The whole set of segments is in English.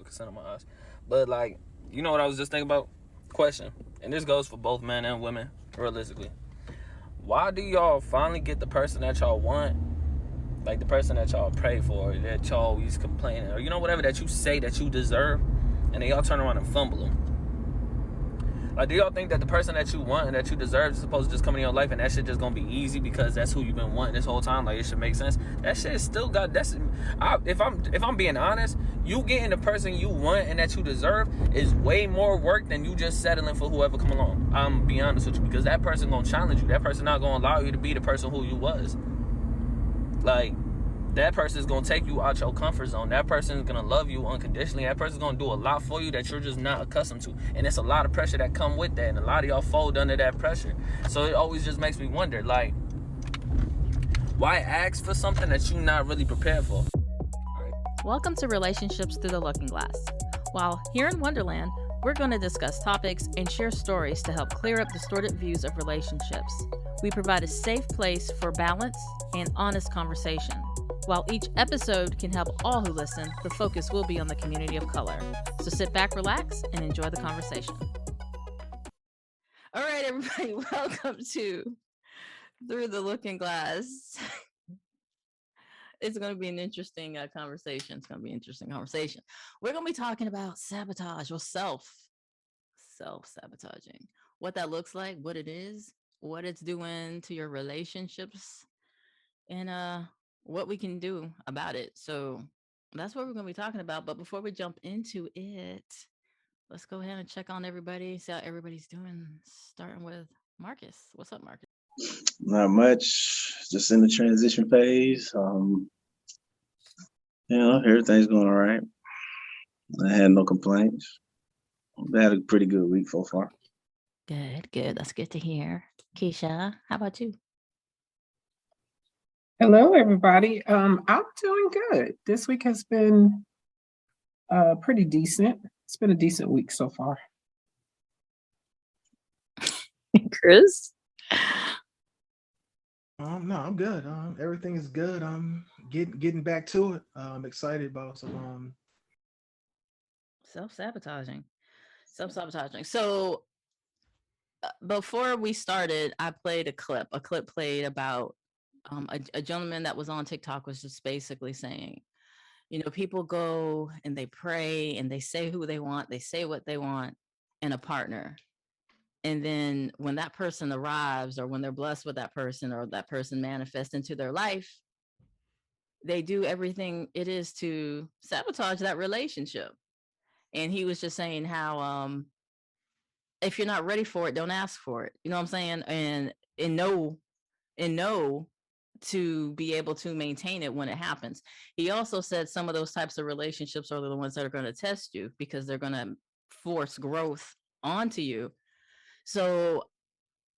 100% of my eyes. But like, you know what I was just thinking about? Question, and this goes for both men and women, realistically. Why do y'all finally get the person that y'all want, like the person that y'all pray for, that y'all always complaining, or whatever that you say that you deserve, and then y'all turn around and fumble them? Like, do y'all think that the person that you want and that you deserve is supposed to just come in your life and that shit just gonna be easy because that's who you've been wanting this whole time? Like, it should make sense. That shit still got if I'm being honest, you getting the person you want and that you deserve is way more work than you just settling for whoever come along. I'm being honest with you, because that person gonna challenge you. That person not gonna allow you to be the person who you was. Like, that person is going to take you out your comfort zone. That person is going to love you unconditionally. That person is going to do a lot for you that you're just not accustomed to. And it's a lot of pressure that come with that. And a lot of y'all fold under that pressure. So it always just makes me wonder, like, why ask for something that you're not really prepared for? Welcome to Relationships Through the Looking Glass. While here in Wonderland, we're going to discuss topics and share stories to help clear up distorted views of relationships. We provide a safe place for balance and honest conversation. While each episode can help all who listen, the focus will be on the community of color. So sit back, relax, and enjoy the conversation. All right, everybody, welcome to Through the Looking Glass. It's going to be an interesting conversation. It's going to be an interesting conversation. We're going to be talking about sabotage or self-sabotaging, what that looks like, what it is, what it's doing to your relationships, and what we can do about it. So that's what we're going to be talking about. But before we jump into it, let's go ahead and check on everybody, see how everybody's doing, starting with Marcus. What's up, Marcus? Not much, just in the transition phase. Everything's going all right. I had no complaints. I had a pretty good week so far. Good. That's good to hear. Keisha, how about you? Hello, everybody. I'm doing good. This week has been pretty decent. It's been a decent week so far. Chris? No, I'm good. Everything is good. I'm getting back to it. I'm excited about some Self-sabotaging. So before we started, I played a clip. A clip played about a gentleman that was on TikTok was just basically saying, people go and they pray and they say who they want, they say what they want in a partner. And then when that person arrives, or when they're blessed with that person, or that person manifests into their life, they do everything it is to sabotage that relationship. And he was just saying how if you're not ready for it, don't ask for it. You know what I'm saying? And know to be able to maintain it when it happens. He also said some of those types of relationships are the ones that are going to test you, because they're going to force growth onto you. So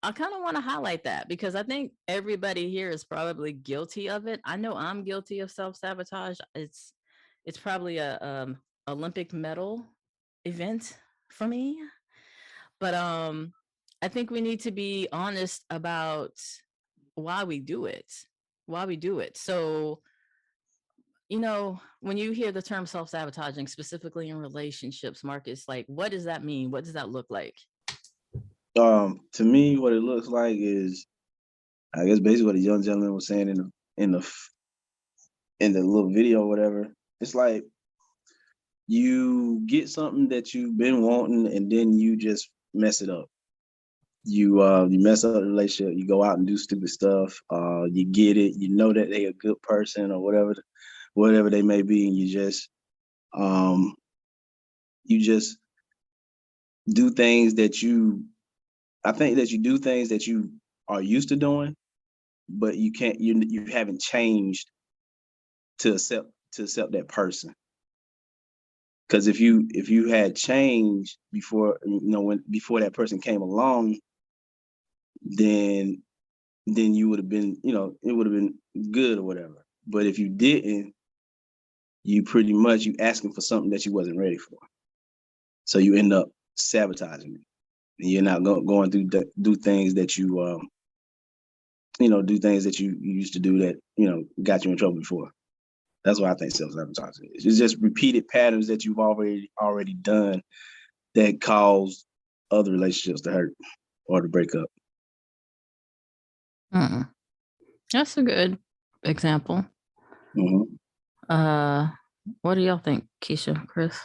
I kind of want to highlight that, because I think everybody here is probably guilty of it. I know I'm guilty of self-sabotage. It's probably a Olympic medal event for me. But I think we need to be honest about why we do it. So, when you hear the term self-sabotaging, specifically in relationships, Marcus, like, what does that mean? What does that look like? To me, what it looks like is, I guess, basically what the young gentleman was saying in the little video or whatever. It's like you get something that you've been wanting, and then you just mess it up. You mess up the relationship. You go out and do stupid stuff. You get it. You know that they a good person or whatever they may be, and you just do things that you. I think that you do things that you are used to doing, but you can't. You haven't changed to accept that person. Because if you had changed before, before that person came along, then you would have been, it would have been good or whatever. But if you didn't, you pretty much you asking for something that you wasn't ready for. So you end up sabotaging it, and you're not going through do things that you do things that you used to do that got you in trouble before. That's what I think self-sabotage is. It's just repeated patterns that you've already done that cause other relationships to hurt or to break up. That's a good example. Mm-hmm. What do y'all think, Keisha, Chris?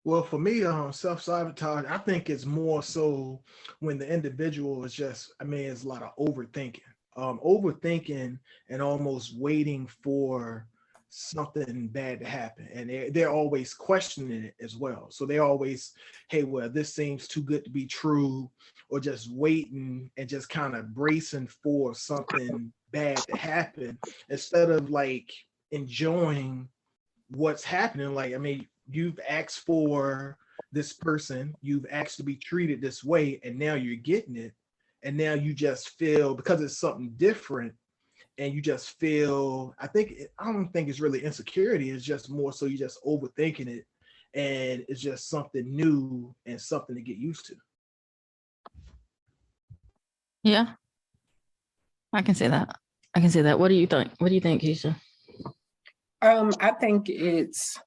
Well, for me, self-sabotage, I think it's more so when the individual is just, I mean, it's a lot of overthinking. Overthinking and almost waiting for something bad to happen. And they're always questioning it as well. So they always, hey, well, this seems too good to be true, or just waiting and just kind of bracing for something bad to happen instead of like enjoying what's happening. Like, I mean, you've asked for this person, you've asked to be treated this way, and now you're getting it. And now you just feel, because it's something different, and you just feel, I don't think it's really insecurity. It's just more so you just overthinking it, and it's just something new and something to get used to. Yeah, I can say that. What do you think? What do you think, Keisha? I think it's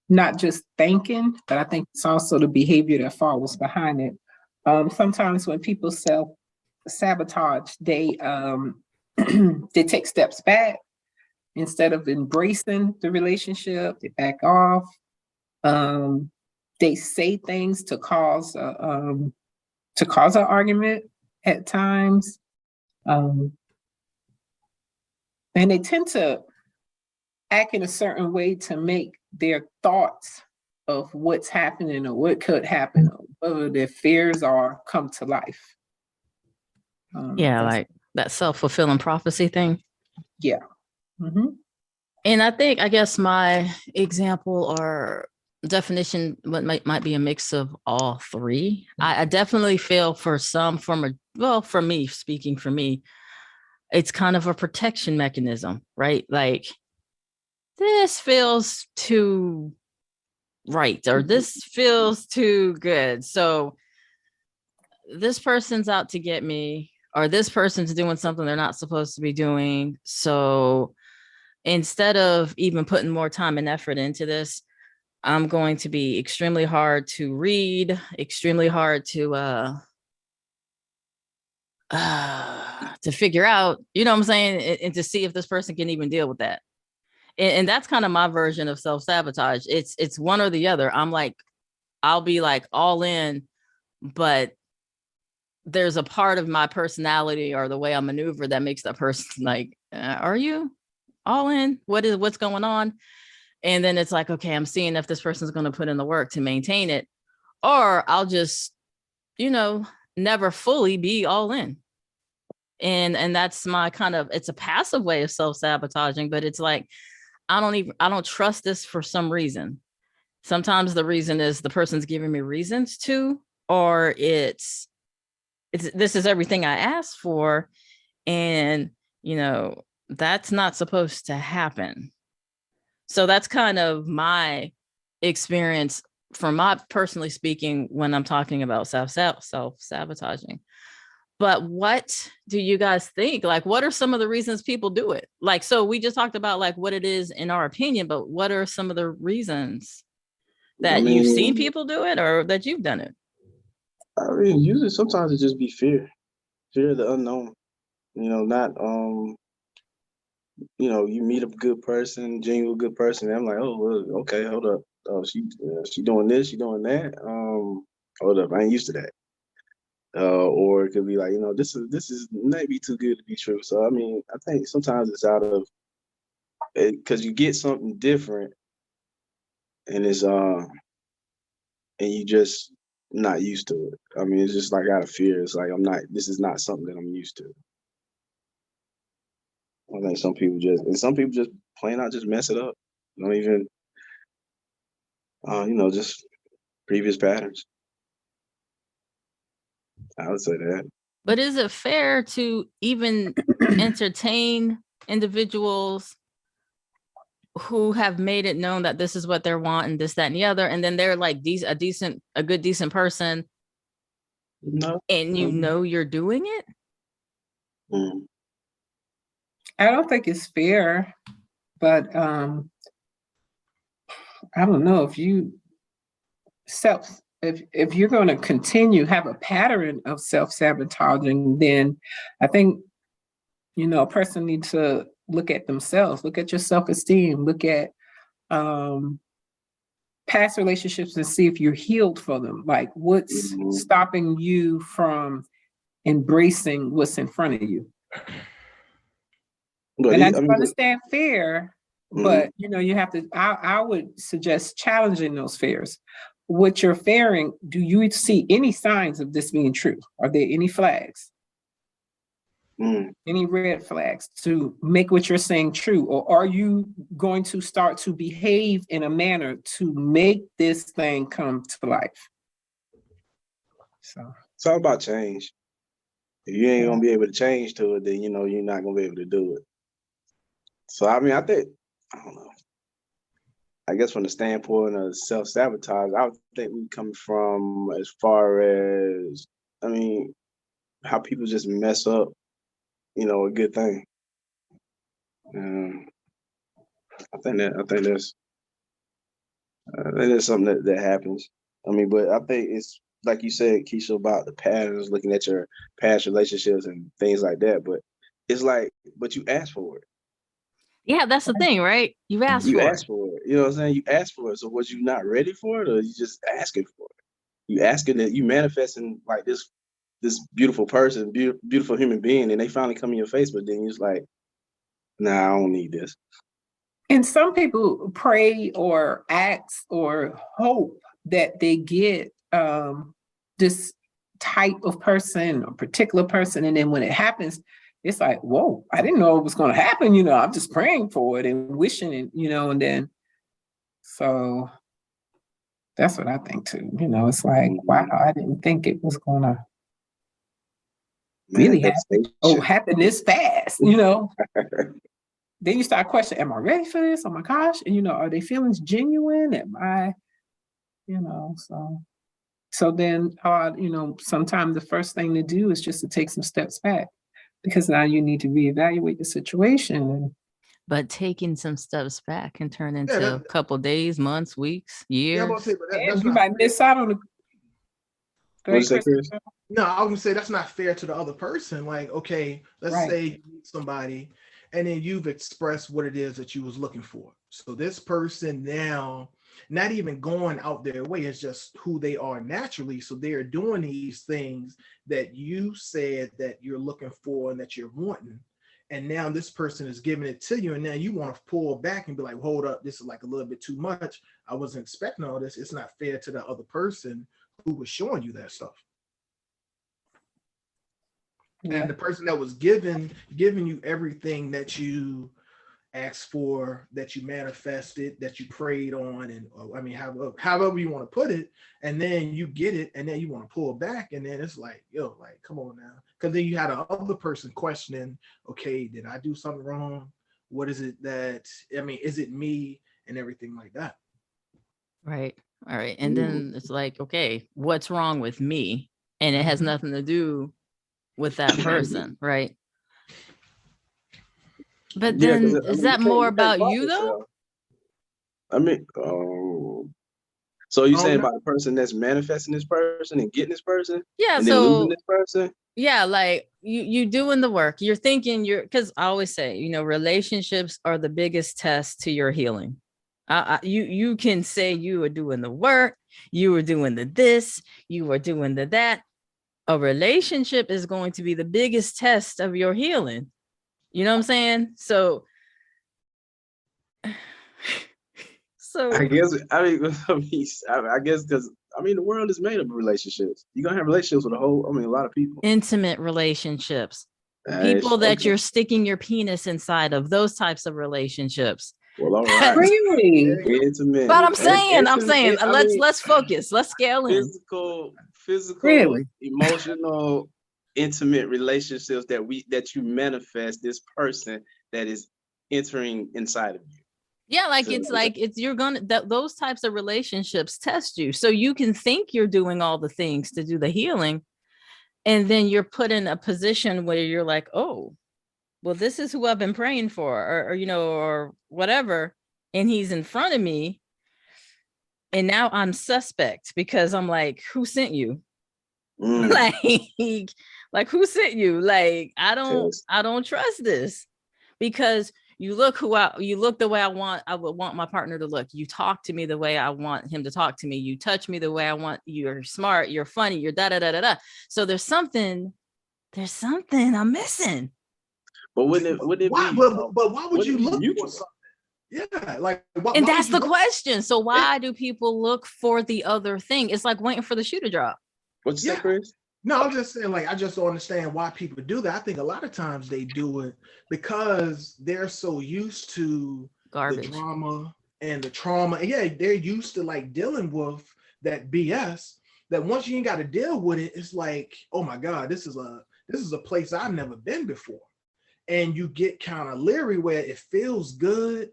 not just thinking, but I think it's also the behavior that follows behind it. Sometimes when people self-sabotage, they they take steps back instead of embracing the relationship. They back off. They say things to cause an argument at times, and they tend to act in a certain way to make their thoughts of what's happening or what could happen, or whether their fears are, come to life. Yeah, like that self-fulfilling prophecy thing. Yeah. Mm-hmm. And I guess my example or definition might be a mix of all three. I definitely feel for some form of, well, for me, speaking for me, it's kind of a protection mechanism, right? Like, this feels too right, or this feels too good. So this person's out to get me, or this person's doing something they're not supposed to be doing. So instead of even putting more time and effort into this, I'm going to be extremely hard to read, extremely hard to figure out, you know what I'm saying? And to see if this person can even deal with that. And that's kind of my version of self-sabotage. It's one or the other. I'll be like all in, but there's a part of my personality or the way I maneuver that makes that person like, are you all in? What's going on? And then it's like, okay, I'm seeing if this person's going to put in the work to maintain it, or I'll just, never fully be all in. And that's my kind of, it's a passive way of self-sabotaging, but it's like, I don't trust this for some reason. Sometimes the reason is the person's giving me reasons to, or it's this is everything I asked for. And, that's not supposed to happen. So that's kind of my experience from my personally speaking when I'm talking about self-sabotaging. But what do you guys think? Like, what are some of the reasons people do it? Like, so we just talked about like what it is in our opinion, but what are some of the reasons that you've seen people do it or that you've done it? I mean, usually sometimes it just be fear of the unknown. Not you meet a good person, genuine good person, and I'm like, oh, well, okay, hold up. Oh, she doing this, she doing that. Hold up, I ain't used to that. Or it could be like, this is maybe too good to be true. So I mean, I think sometimes it's out of it because you get something different, and it's and you just not used to it. I mean, it's just like out of fear. It's like this is not something that I'm used to. I think some people just plain out just mess it up. Don't even, just previous patterns. I would say that. But is it fair to even entertain individuals who have made it known that this is what they're wanting, this, that, and the other, and then they're like a good, decent person, No. and you're doing it? Mm. I don't think it's fair, but I don't know if you if you're going to continue have a pattern of self-sabotaging, then I think a person needs to look at themselves, look at your self-esteem, look at past relationships and see if you're healed for them. Like, what's stopping you from embracing what's in front of you? But And I I do mean, understand fear, but you have to. I would suggest challenging those fears. What you're fearing, do you see any signs of this being true? Are there any flags? Any red flags to make what you're saying true? Or are you going to start to behave in a manner to make this thing come to life? So it's all about change. If you ain't gonna be able to change to it, then you're not gonna be able to do it. So I mean, I don't know. I guess from the standpoint of self-sabotage, I would think we come from as far as, I mean, how people just mess up, a good thing. I think that's something that happens. I mean, but I think it's like you said, Keisha, about the patterns, looking at your past relationships and things like that. But it's like, but you asked for it. Yeah, that's the thing, right? You asked You for asked for it. You know what I'm saying? You asked for it. So was you not ready for it, or you just asking for it? You asking that you manifesting like this beautiful person, beautiful human being, and they finally come in your face, but then you're just like, nah, I don't need this. And some people pray or ask or hope that they get this type of person or particular person. And then when it happens, it's like, whoa, I didn't know it was going to happen. I'm just praying for it and wishing it, and then, so that's what I think too. It's like, wow, I didn't think it was going to really happen. Oh, happen this fast, Then you start questioning, am I ready for this? Oh my gosh. And are they feelings genuine? Am I, so then sometimes the first thing to do is just to take some steps back, because now you need to reevaluate the situation. But taking some steps back can turn into a couple days, months, weeks, years. And you might miss out on the. No, I was gonna say that's not fair to the other person. Like, okay, let's say you meet somebody and then you've expressed what it is that you was looking for. So this person now, not even going out their way, is just who they are naturally. So they're doing these things that you said that you're looking for and that you're wanting. And now this person is giving it to you, and now you want to pull back and be like, hold up, this is like a little bit too much. I wasn't expecting all this. It's not fair to the other person who was showing you that stuff. And the person that was giving you everything that you asked for, that you manifested, that you prayed on, and however you want to put it, and then you get it, and then you want to pull back, and then it's like, come on now, because then you had a other person questioning, okay, did I do something wrong? What is it that, is it me, and everything like that. Right. All right. And then it's like, okay, what's wrong with me? And it has nothing to do with that person, right? But then is that more about you though? So you're saying about the person that's manifesting this person and getting this person? Yeah. And so then losing this person? Yeah, like you doing the work. You're thinking because I always say, relationships are the biggest test to your healing. You can say you were doing the work, you were doing the this, you were doing the that. A relationship is going to be the biggest test of your healing. You know what I'm saying? So I guess because the world is made up of relationships. You're gonna have relationships with a lot of people. Intimate relationships. People that you're sticking your penis inside of, those types of relationships. Well, all right. Really? Intimate. But I'm saying, let's focus. Let's scale in. Physical, really? Emotional, intimate relationships that you manifest this person that is entering inside of you. Yeah, you're gonna those types of relationships test you. So you can think you're doing all the things to do the healing, and then you're put in a position where you're like, oh, well, this is who I've been praying for, or you know, or whatever, and he's in front of me, and now I'm suspect because I'm like, who sent you? Like who sent you? Like I don't trust this, because you look the way I would want my partner to look. You talk to me the way I want him to talk to me. You touch me the way I want. You're smart, you're funny, you're da da da da da. So there's something I'm missing. But would it why, be? But why would you look for something? Yeah, like and that's the question. So why do people look for the other thing? It's like waiting for the shoe to drop. What's that, Chris? No, I'm just saying, like, I just don't understand why people do that. I think a lot of times they do it because they're so used to Garbage. the drama and the trauma. And yeah, they're used to like dealing with that BS that once you ain't got to deal with it, it's like, oh my God, this is a place I've never been before. And you get kind of leery where it feels good,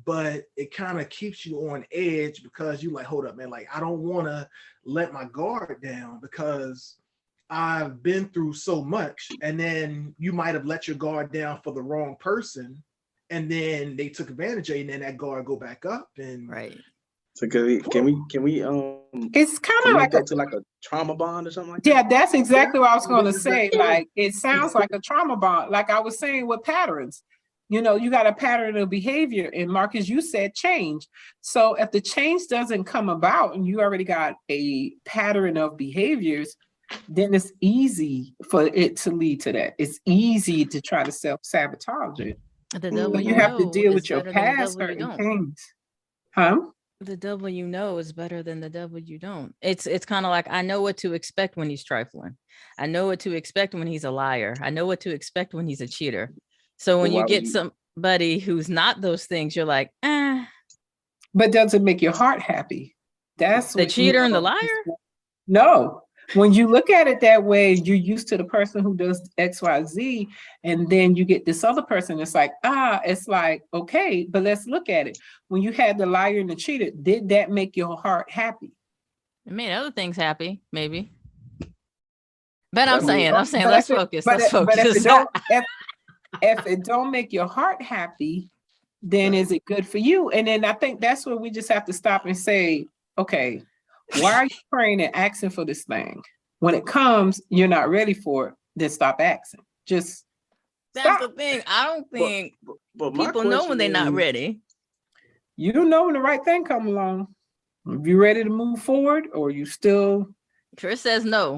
but it kind of keeps you on edge because you like, hold up, man, like I don't want to let my guard down because I've been through so much. And then you might have let your guard down for the wrong person, and then they took advantage of you, and then that guard go back up. And right. So can we It's kind of like go to like a trauma bond or something like that? Yeah, that's exactly what I was going to say. Like, it sounds like a trauma bond. Like I was saying with patterns, you know, you got a pattern of behavior, and Marcus, you said change. So if the change doesn't come about and you already got a pattern of behaviors, then it's easy for it to lead to that. It's easy to try to self-sabotage it. But you have to deal with your past certain things. Huh? The devil you know is better than the devil you don't. It's kind of like, I know what to expect when he's trifling. I know what to expect when he's a liar. I know what to expect when he's a cheater. So when you get somebody who's not those things, you're like, eh. But does it make your heart happy? That's the cheater and the liar? No. When you look at it that way, you're used to the person who does X, Y, Z, and then you get this other person. It's like, it's like, okay, but let's look at it. When you had the liar and the cheater, did that make your heart happy? It made other things happy, maybe. But I'm saying, let's focus. But if it don't make your heart happy, then is it good for you? And then I think that's where we just have to stop and say, okay, why are you praying and asking for this thing? When it comes, you're not ready for it, then stop asking. Just that's the thing. I don't think but people know when they're not ready. You don't know when the right thing come along. If you're ready to move forward, or you still. Chris says no.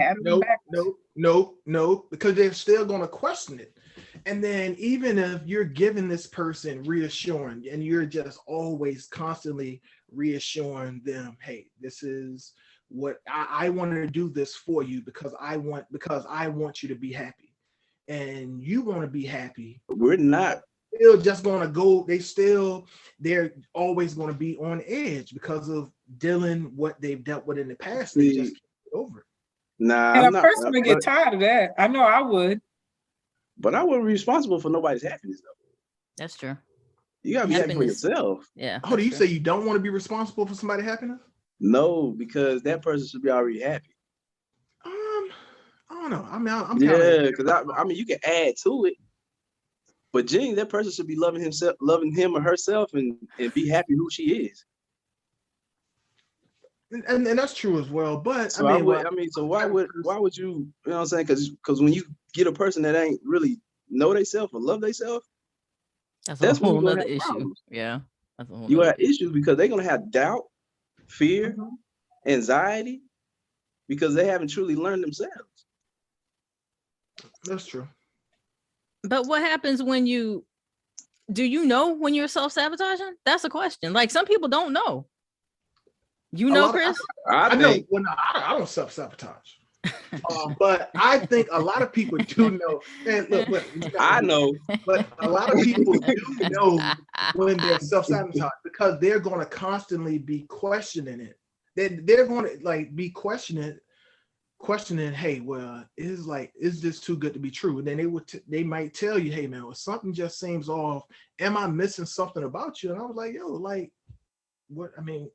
No, because they're still going to question it. And then even if you're giving this person reassuring, and you're just always constantly reassuring them, hey, this is what I want to do this for you because I want you to be happy, and you want to be happy. We're not still just going to go. They're always going to be on edge because of what they've dealt with in the past. They just can't get over it. Nah, and a person would get tired of that. I know I would. But I wouldn't be responsible for nobody's happiness, though. That's true. You gotta be happy for yourself. Yeah. Oh, do you say you don't want to be responsible for somebody's happiness? No, because that person should be already happy. I don't know. I mean, I'm because I mean, you can add to it, but Jenny, that person should be loving him or herself, and be happy who she is. And that's true as well. But so why would you? You know what I'm saying? Because when you get a person that ain't really know themselves or love themselves, that's a whole other issue. Problems. Yeah, that's a whole. You have issues because they're gonna have doubt, fear, anxiety, because they haven't truly learned themselves. That's true. But what happens when you when you're self-sabotaging? That's a question. Like, some people don't know. You know, Chris? I know. Well, no, I don't self-sabotage. But I think a lot of people do know. And look, I know. But a lot of people do know when they're self-sabotage because they're going to constantly be questioning it. They're going to like be questioning, hey, well, is this too good to be true? And then they might tell you, hey, man, well, something just seems off. Am I missing something about you? And I was like, yo, like, what? I mean,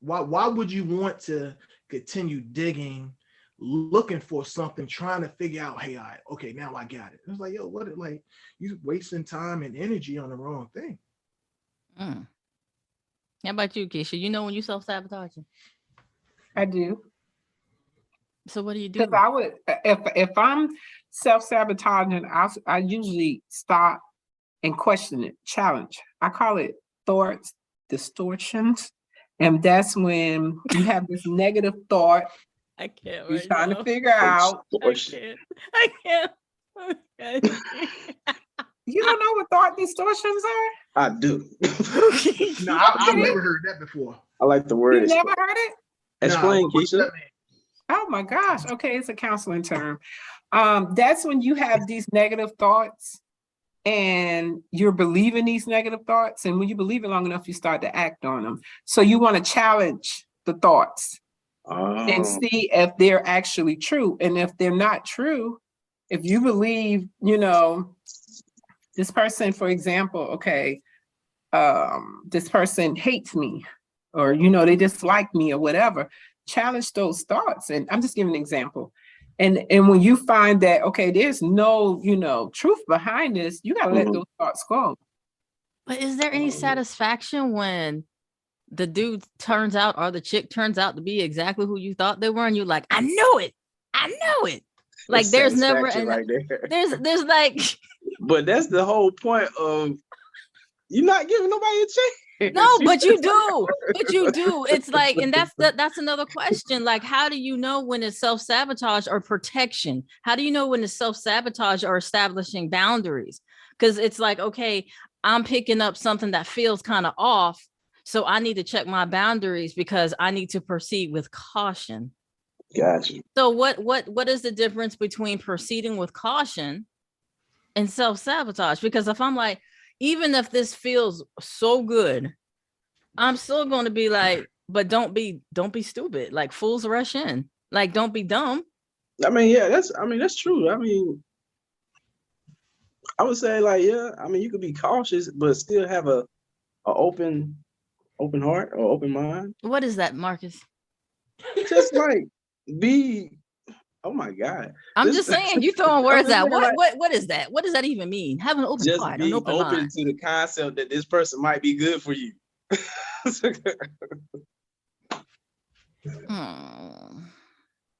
why would you want to continue digging looking for something, trying to figure out, hey, okay, now I got it. It's like, yo, like you wasting time and energy on the wrong thing. Mm. How about you, Keisha? You know when you self-sabotaging? I do. So what do you do? Because I would, if I'm self-sabotaging, I usually stop and question it, challenge. I call it thought distortions. And that's when you have this negative thought I can't you're right trying now. to figure out. I can't. Okay. You don't know what thought distortions are? I do. No, I've never heard that before. I like the word. You never heard it? Explain, what's Keisha. that mean? Oh my gosh. Okay, it's a counseling term. That's when you have these negative thoughts and you're believing these negative thoughts. And when you believe it long enough, you start to act on them. So you want to challenge the thoughts and see if they're actually true. And if they're not true, if you believe, this person, for example, okay, this person hates me, or, they dislike me or whatever, challenge those thoughts. And I'm just giving an example. And when you find that, okay, there's no, truth behind this, you got to let those thoughts go. But is there any satisfaction when the dude turns out or the chick turns out to be exactly who you thought they were? And you're like, I knew it. Like there's never, right there. there's like, but that's the whole point of you're not giving nobody a chance. no, but you do. It's like, and that's another question. Like, how do you know when it's self-sabotage or protection? How do you know when it's self-sabotage or establishing boundaries? Because it's like, okay, I'm picking up something that feels kind of off. So I need to check my boundaries because I need to proceed with caution. Gotcha. So what is the difference between proceeding with caution and self-sabotage? Because if I'm like, even if this feels so good, I'm still going to be like, but don't be stupid. Like fools rush in. Like, don't be dumb. I mean, yeah, that's true. I mean, I would say like, yeah, I mean, you could be cautious, but still have a open heart or open mind. What is that, Marcus? Just like oh my God. I'm just saying, you throwing words out. What is that? What does that even mean? Have an open heart, an open mind. To the concept that this person might be good for you.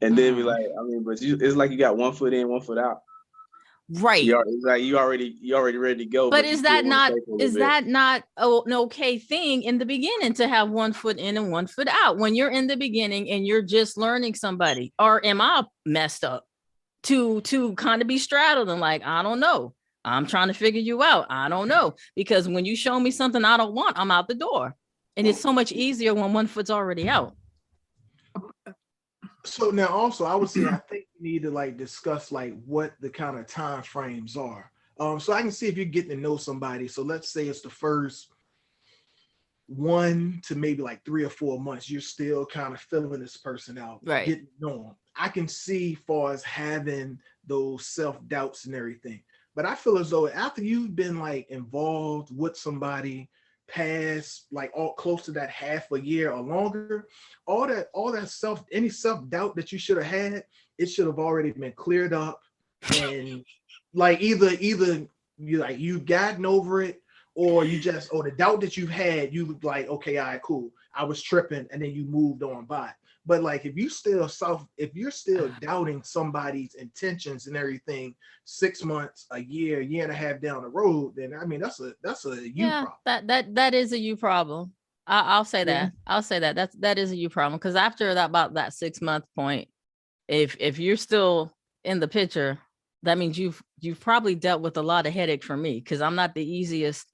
And then be like, I mean, but it's like you got 1 foot in, 1 foot out. Right. It's like you already ready to go. But is that not an okay thing in the beginning to have 1 foot in and 1 foot out when you're in the beginning and you're just learning somebody? Or am I messed up to kind of be straddled and like, I don't know. I'm trying to figure you out. I don't know. Because when you show me something I don't want, I'm out the door. And it's so much easier when 1 foot's already out. So now also I would say I think we need to like discuss like what the kind of time frames are. So I can see if you're getting to know somebody. So let's say it's the first 1 to maybe like 3 or 4 months, you're still kind of filling this person out, right? Getting to know them. I can see far as having those self-doubts and everything. But I feel as though after you've been like involved with somebody past like all close to that half a year or longer, all that any self-doubt that you should have had, it should have already been cleared up. And like either you've gotten over it, or the doubt that you've had, you like, okay, all right, cool, I was tripping, and then you moved on by. But like if you're still doubting somebody's intentions and everything 6 months, a year and a half down the road, then I mean that's a you problem. That is a you problem. I'll say that. I'll say that is a you problem, because after about that 6 month point, if you're still in the picture, that means you've probably dealt with a lot of headache for me, because I'm not the easiest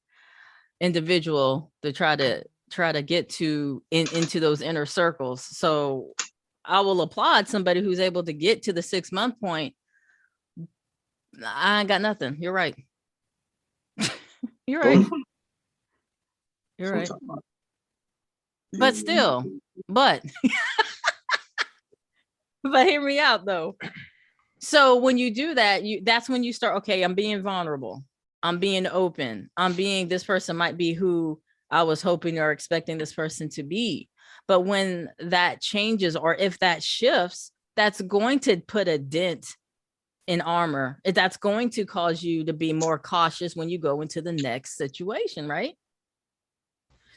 individual to try to get to into those inner circles. So I will applaud somebody who's able to get to the 6 month point. I ain't got nothing. You're right. You're right. You're right. But still, but hear me out though. So when you do that, that's when you start, okay, I'm being vulnerable. I'm being open. This person might be who I was hoping or expecting this person to be. But when that changes, or if that shifts, that's going to put a dent in armor. That's going to cause you to be more cautious when you go into the next situation, right?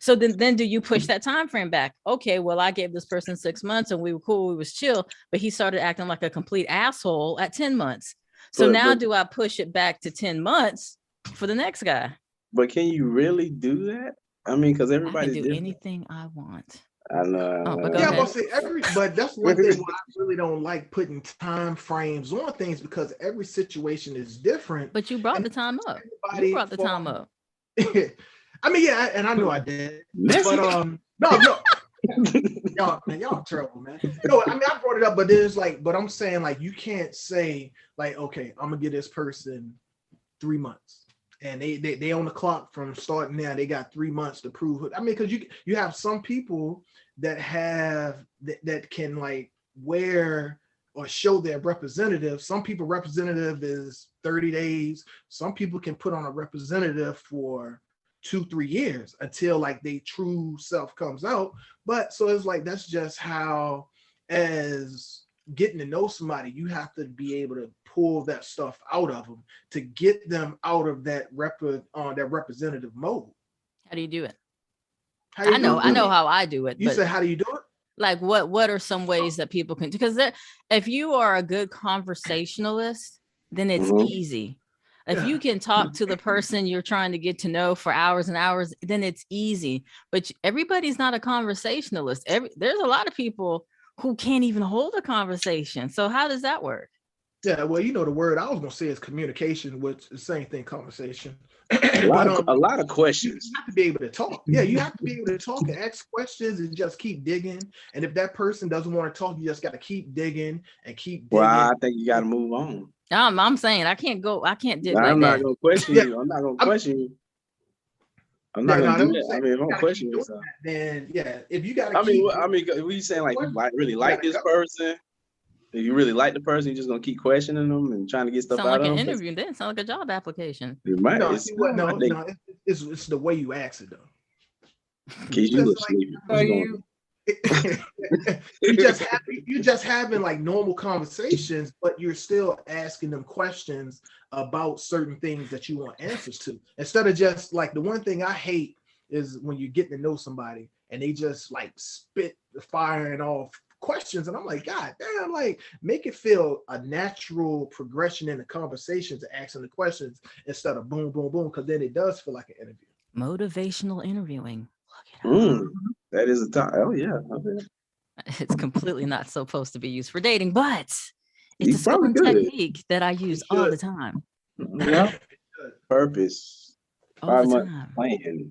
So then do you push that time frame back? Okay, well, I gave this person 6 months and we were cool, we was chill, but he started acting like a complete asshole at 10 months. So now do I push it back to 10 months for the next guy? But can you really do that? I mean, because everybody's I can do different. anything I want. I know. But go Yeah, ahead. but that's one thing why I really don't like putting time frames on things, because every situation is different. But you brought the time up. You brought the time up. I mean, yeah, and I know I did. But no. y'all terrible, man. No, I mean, I brought it up, but there's like, but I'm saying, like, you can't say like, okay, I'm gonna give this person 3 months, and they on the clock from starting now. They got 3 months to prove it. I mean, because you have some people that have that can like wear or show their representative. Some people representative is 30 days. Some people can put on a representative for 2-3 years until like they true self comes out. But so it's like, that's just how, as getting to know somebody, you have to be able to pull that stuff out of them to get them out of that representative mode. How do you do it? I know how I do it. You said, how do you do it? Like what are some ways that people can, because if you are a good conversationalist, then it's easy. If you can talk to the person you're trying to get to know for hours and hours, then it's easy. But everybody's not a conversationalist. There's a lot of people who can't even hold a conversation. So how does that work? Yeah, well, the word I was going to say is communication, which is the same thing, conversation. A lot of questions. You have to be able to talk. Yeah, you have to be able to talk and ask questions and just keep digging. And if that person doesn't want to talk, you just got to keep digging and keep digging. Well, I think you got to move on. I'm saying I can't dig like that. I'm not going to question you. I'm not going to question you. I'm not going to do that. I mean, if I'm questioning you, then yeah, if you got to I mean, what you saying? Like, you really like this person? If you really like the person, you're just gonna keep questioning them and trying to get stuff out of them. Sound like an interview, then sound like a job application. It might. No, it's the way you ask it though. Cause you sleeping. You're just having like normal conversations, but you're still asking them questions about certain things that you want answers to. Instead of just like, the one thing I hate is when you're getting to know somebody and they just like spit the firing off questions, and I'm like, God damn, like, make it feel a natural progression in the conversation to asking the questions instead of boom, boom, boom, because then it does feel like an interview. Motivational interviewing. That is a time. Oh yeah. It's completely not supposed to be used for dating, but it's a skill and technique that I use all the time. Yeah. Purpose. All the time. Plan.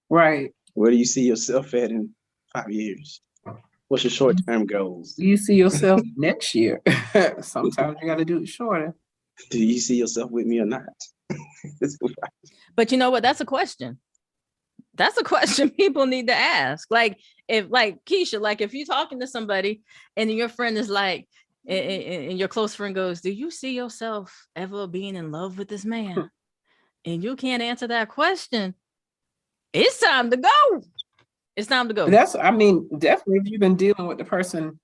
Right. Where do you see yourself at in 5 years? What's your short-term goals? Do you see yourself next year? Sometimes you got to do it shorter. Do you see yourself with me or not? But you know what? That's a question. That's a question people need to ask. Like, Keisha, like if you're talking to somebody and your friend is like, and your close friend goes, do you see yourself ever being in love with this man? And you can't answer that question. It's time to go. It's time to go. Definitely if you've been dealing with the person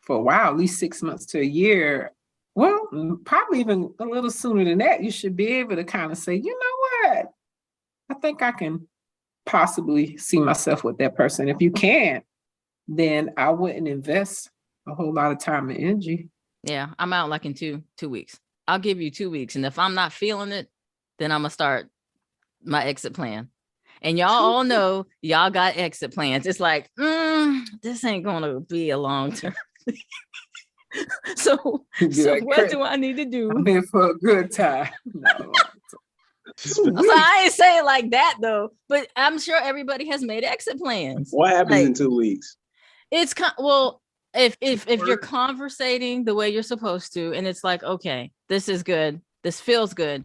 for a while, at least 6 months to a year, well, probably even a little sooner than that, you should be able to kind of say, you know what? I think I can possibly see myself with that person. If you can't, then I wouldn't invest a whole lot of time and energy. Yeah, I'm out like in two weeks. I'll give you 2 weeks. And if I'm not feeling it, then I'm going to start my exit plan. And y'all all know y'all got exit plans. It's like, this ain't going to be a long term. So like, what do I need to do? I'm here for a good time. No. So I ain't saying like that though, but I'm sure everybody has made exit plans. What happens in 2 weeks? It's well, if you're conversating the way you're supposed to, and it's like, okay, this is good, this feels good,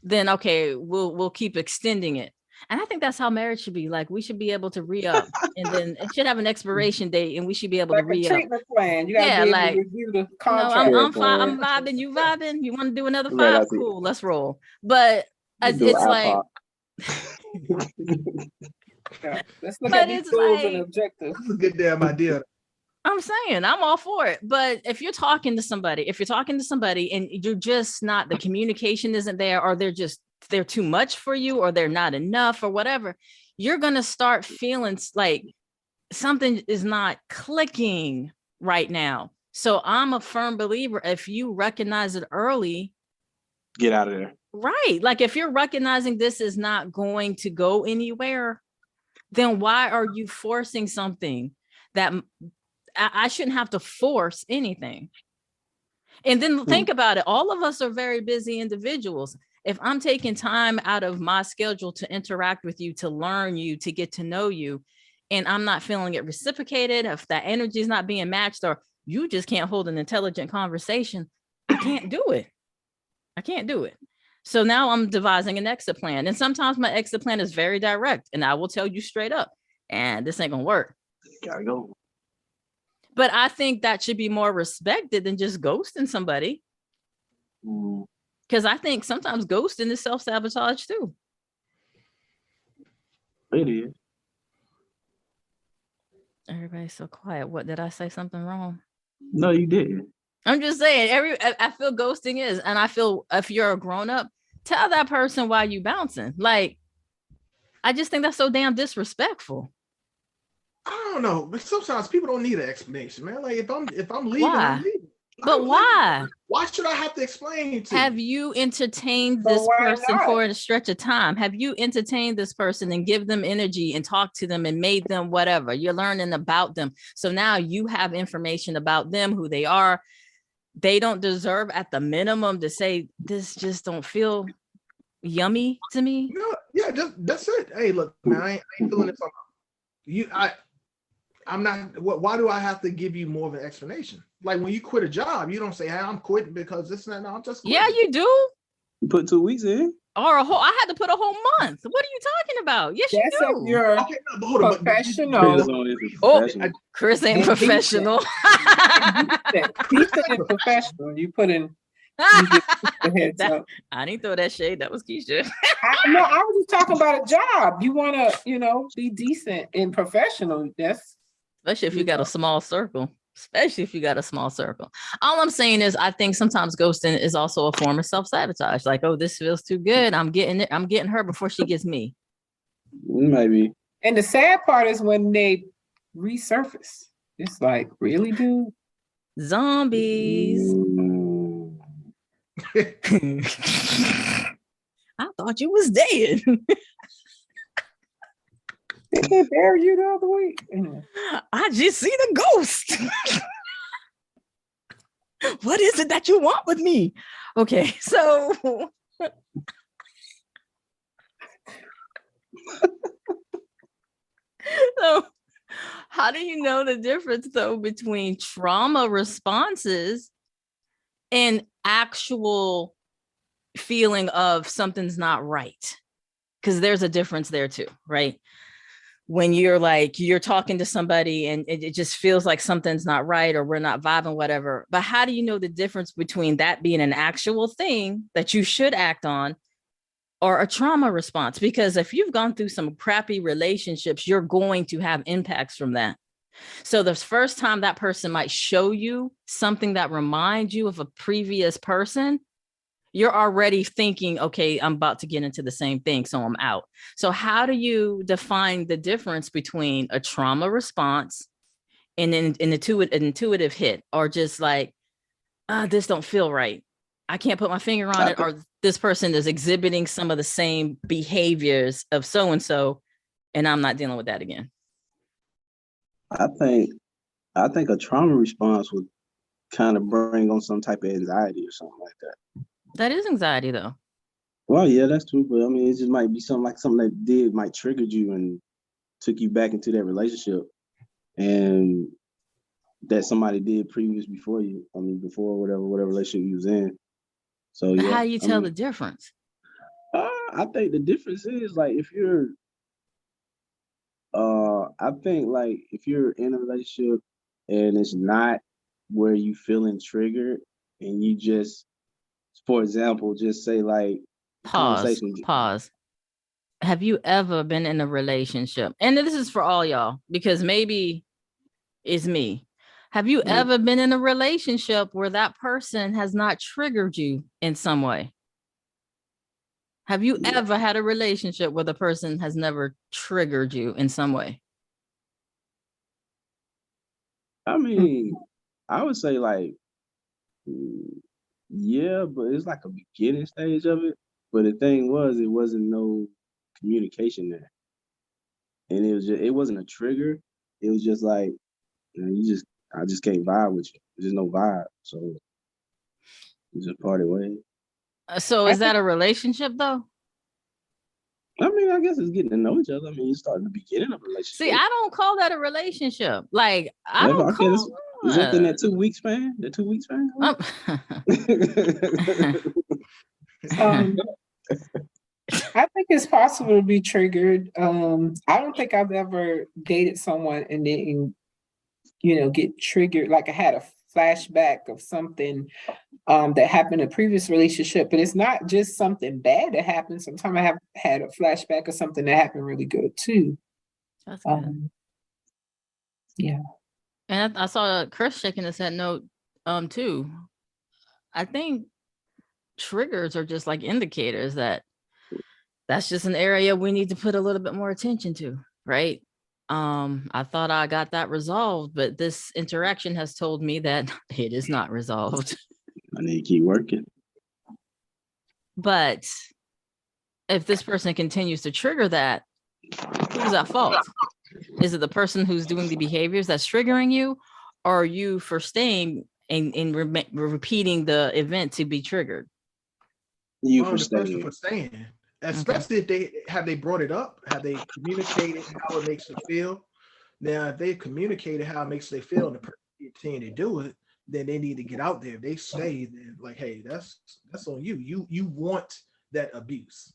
then okay, we'll keep extending it. And I think that's how marriage should be. Like, we should be able to re-up, and then it should have an expiration date, and we should be able to re-up. A treatment plan. You gotta be able to review the contract. No, I'm fine. I'm vibing. You vibing? You want to do another 5? Cool, let's roll. But it's like, let's look at these goals and objectives. That's a good damn idea. I'm saying I'm all for it. But if you're talking to somebody and you're just not, the communication isn't there, or they're too much for you, or they're not enough, or whatever, you're going to start feeling like something is not clicking right now. So I'm a firm believer, if you recognize it early, Get out of there. right? Like if you're recognizing this is not going to go anywhere, then why are you forcing something that I shouldn't have to force anything? And then think about it. All of us are very busy individuals. If I'm taking time out of my schedule to interact with you, to learn you, to get to know you, and I'm not feeling it reciprocated, if that energy is not being matched, or you just can't hold an intelligent conversation, I can't do it. I can't do it. So now I'm devising an exit plan. And sometimes my exit plan is very direct, and I will tell you straight up, and this ain't gonna work. Gotta go. But I think that should be more respected than just ghosting somebody. Because I think sometimes ghosting is self-sabotage too. It is. Everybody's so quiet. What, did I say something wrong? No, you didn't. I'm just saying, I feel ghosting is, and I feel if you're a grown-up, tell that person why you bouncing. Like, I just think that's so damn disrespectful. I don't know, but sometimes people don't need an explanation, man. Like if I'm leaving, Why? I'm leaving. But why? Why should I have to explain to Have you? you entertained But this why person not? for a stretch of time? Have you entertained this person and give them energy and talk to them and made them whatever? You're learning about them. So now you have information about them, who they are. They don't deserve at the minimum to say, this just don't feel yummy to me. No, yeah, that's it. Hey, look, man, I ain't feeling this. I'm not. Why do I have to give you more of an explanation? Like when you quit a job, you don't say, "Hey, I'm quitting because this and that." No, I'm just quitting. Yeah, you do. You put 2 weeks in. Or I had to put a whole month. What are you talking about? Yes, That's you if do. you're Okay, no, but hold on. professional. Chris ain't And professional. Decent and professional. You put in. You get the heads up. I didn't throw that shade. That was Keisha. No, I was just talking about a job. You want to, be decent and professional. That's Especially if you got a small circle. All I'm saying is I think sometimes ghosting is also a form of self-sabotage. Like, oh, this feels too good. I'm getting her before she gets me. Maybe. And the sad part is when they resurface. It's like, really, dude? Zombies. I thought you was dead. They can't bury you the other week. I just seen a ghost. What is it that you want with me? Okay, so so how do you know the difference though between trauma responses and actual feeling of something's not right? Because there's a difference there too, right? When you're talking to somebody and it just feels like something's not right, or we're not vibing, whatever. But how do you know the difference between that being an actual thing that you should act on or a trauma response? Because if you've gone through some crappy relationships, you're going to have impacts from that. So the first time that person might show you something that reminds you of a previous person, you're already thinking, okay, I'm about to get into the same thing, so I'm out. So how do you define the difference between a trauma response and an intuitive hit, or just like, this don't feel right, I can't put my finger on it, or this person is exhibiting some of the same behaviors of so-and-so, and I'm not dealing with that again? I think a trauma response would kind of bring on some type of anxiety or something like that. That is anxiety though. Well, yeah, that's true. But I mean, it just might be something that might triggered you and took you back into that relationship, and that somebody did previous before you. I mean, before whatever relationship you was in. So yeah. How do you tell the difference? I think the difference is like if you're, I think like if you're in a relationship and it's not where you feeling triggered, and you just, for example, just say like, Pause. Have you ever been in a relationship? And this is for all y'all, because maybe it's me. Have you ever been in a relationship where that person has not triggered you in some way? Have you ever had a relationship where the person has never triggered you in some way? I mean, I would say like, yeah, but it's like a beginning stage of it. But the thing was, it wasn't no communication there, and it wasn't a trigger. It was just like, I just can't vibe with you. There's no vibe, so we just parted ways. So is that a relationship though? I mean, I guess it's getting to know each other. I mean, you start in the beginning of a relationship. See, I don't call that a relationship. Like, I Yeah, don't okay, call is it in that 2 week span? The 2 week span? I think it's possible to be triggered. I don't think I've ever dated someone and then, get triggered. Like I had a flashback of something that happened in a previous relationship, but it's not just something bad that happened. Sometimes I have had a flashback of something that happened really good too. That's good. Yeah. And I saw Chris shaking his head no, too. I think triggers are just like indicators that's just an area we need to put a little bit more attention to, right? I thought I got that resolved, but this interaction has told me that it is not resolved. I need to keep working. But if this person continues to trigger that, who's at fault? Is it the person who's doing the behaviors that's triggering you, or are you for staying and repeating the event to be triggered? You the person for staying. Especially if they brought it up, have they communicated how it makes them feel? Now, if they communicated how it makes them feel and the person continue to do it, then they need to get out there. If they stay, then like, hey, that's on you. You want that abuse.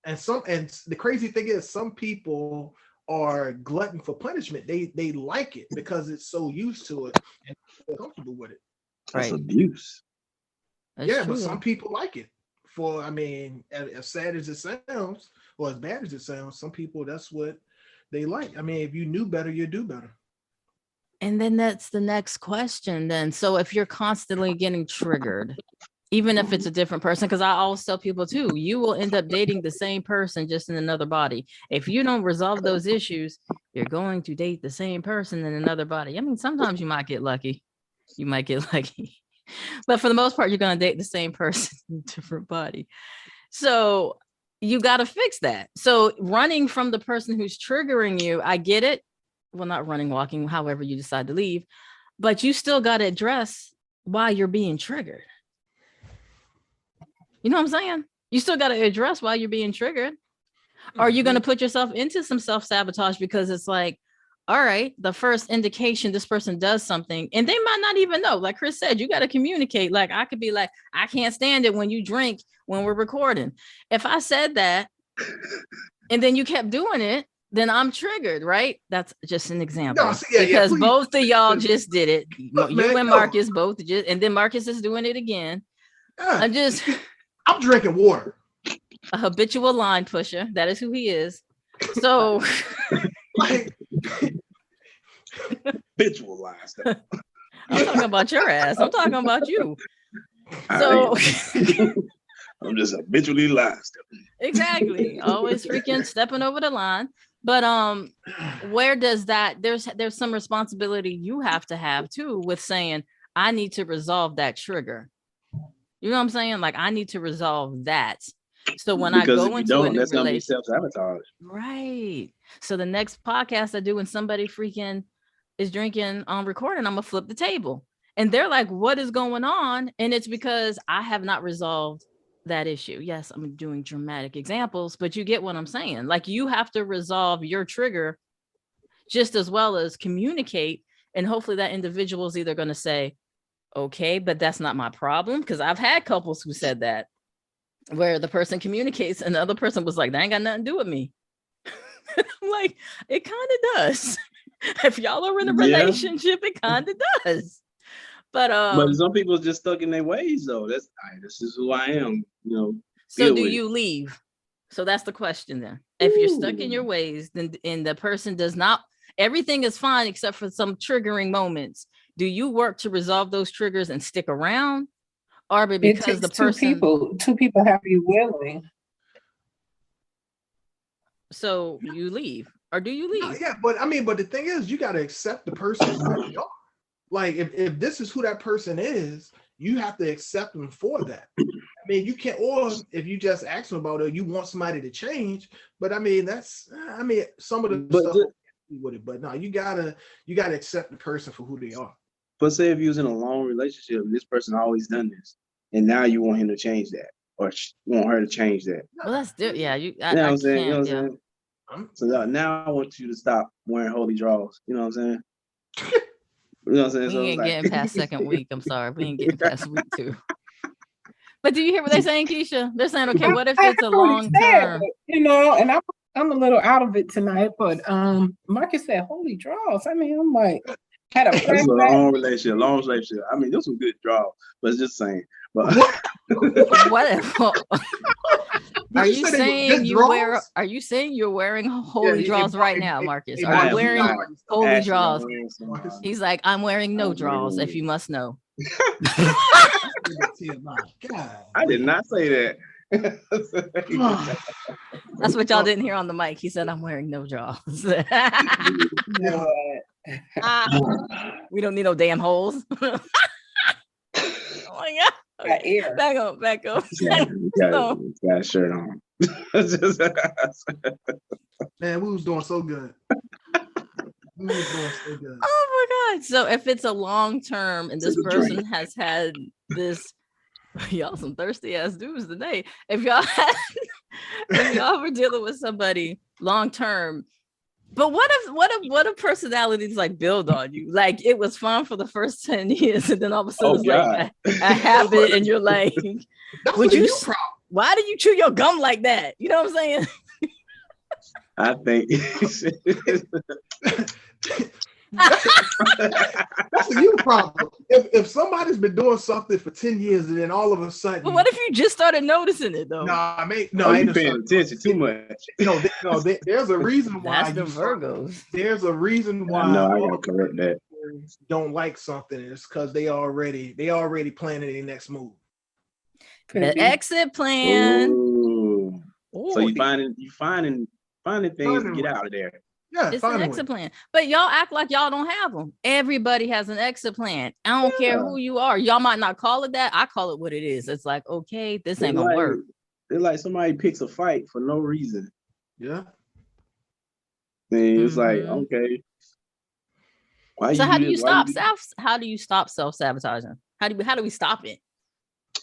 And the crazy thing is, some people are glutton for punishment. They like it because it's so used to it and they're comfortable with it. That's abuse. That's true. But some people like it. As sad as it sounds, or as bad as it sounds, some people, that's what they like. I mean, if you knew better, you'd do better. And then that's the next question then. So if you're constantly getting triggered, even if it's a different person, because I always tell people too, you will end up dating the same person just in another body. If you don't resolve those issues, you're going to date the same person in another body. I mean, sometimes you might get lucky. But for the most part, you're going to date the same person in a different body. So you got to fix that. So running from the person who's triggering you, I get it. Well, not running, walking, however you decide to leave, but you still got to address why you're being triggered. You know what I'm saying? You still got to address why you're being triggered. Are you going to put yourself into some self-sabotage because it's like, all right, the first indication this person does something and they might not even know. Like Chris said, you got to communicate. Like I could be like, I can't stand it when you drink when we're recording. If I said that and then you kept doing it, then I'm triggered, right? That's just an example. Because both of y'all just did it. You and Marcus both just, and then Marcus is doing it again. I'm drinking water. A habitual line pusher. That is who he is. So habitual lines. I'm talking about your ass. I'm talking about you. So I'm just habitually lying. Exactly. Always freaking stepping over the line. But where does that there's some responsibility you have to have too with saying, I need to resolve that trigger. You know what I'm saying? Like I need to resolve that. So when I go into a new relationship, self-sabotage. Right. So the next podcast I do when somebody freaking is drinking on recording, I'm gonna flip the table. And they're like, what is going on? And it's because I have not resolved that issue. Yes, I'm doing dramatic examples, but you get what I'm saying. Like you have to resolve your trigger just as well as communicate. And hopefully that individual is either going to say, okay, but that's not my problem. Because I've had couples who said that, where the person communicates and the other person was like, that ain't got nothing to do with me. I'm like, it kind of does. If y'all are in a relationship, it kind of does. But some people are just stuck in their ways though. This is who I am, you know. So do you leave? So that's the question then. If you're stuck in your ways, then and the person does not, everything is fine except for some triggering moments. do you work to resolve those triggers and stick around, or It because the takes two person? people. Two people have to be willing. So you leave, or do you leave? Yeah, but I mean, but the thing is, you got to accept the person for who they are. Like, if this is who that person is, you have to accept them for that. I mean, you can't, or if you just ask them about it, you want somebody to change. But I mean, some of the stuff with it, but no, you gotta accept the person for who they are. But say if you was in a long relationship, this person always done this, and now you want him to change that, or want her to change that. Well, that's yeah. You know what I'm saying? You know what I'm saying? So now I want you to stop wearing holy drawers. You know what I'm saying? You know what I'm saying? We So ain't getting past second week. I'm sorry, we ain't getting past week 2. But do you hear what they're saying, Keisha? They're saying, okay, what if it's a long term? You know, and I'm a little out of it tonight, but Marcus said holy draws. I mean, I'm like, had a friend. Long relationship. I mean, those some good draws, but it's just saying. But what if? Are you saying you're wearing holy draws right now, Marcus? Are you wearing holy draws? He's like, I'm wearing no draws, if you must know. I did not say that. That's what y'all didn't hear on the mic. He said, I'm wearing no draws. We don't need no damn holes. Oh my God. Okay. Back up. Got a shirt on. Man, we was doing so good. Oh my God. So if it's a long term and this person has had this, y'all some thirsty ass dudes today. If y'all were dealing with somebody long term, but what if personalities like build on you? Like it was fun for the first 10 years and then all of a sudden it's like a habit and you're like, why do you chew your gum like that? You know what I'm saying? I think that's a you problem. If somebody's been doing something for 10 years and then all of a sudden, but what if you just started noticing it though? I ain't paying attention too much. There's a reason why. That's the Virgos. There's a reason why. I gotta correct that. Don't like something. It's because they already planning their next move. The exit plan. Ooh. So you finding things to get out of there. Yeah, it's an exit plan. But y'all act like y'all don't have them. Everybody has an exit plan. I don't care who you are. Y'all might not call it that. I call it what it is. It's like, okay, this ain't gonna work. It's like somebody picks a fight for no reason. Yeah. And it's like, okay. How do you stop self-sabotaging? How do we stop it?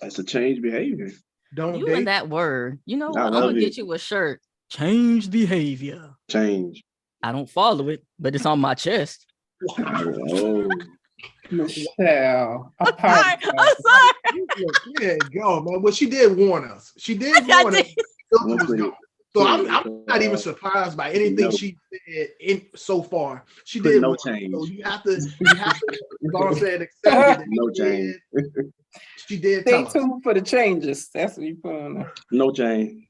It's a change behavior. And that word. You know what? I'm gonna get you a shirt. Change behavior. Change. I don't follow it, but it's on my chest. Oh. Michelle. I'm sorry. Yeah, go, man. Well, she did warn us. So I'm not even surprised by anything she did so far. She did no change. So you have to go and accept it. No change. She did. Stay tuned for the changes. That's what you put on there. No change.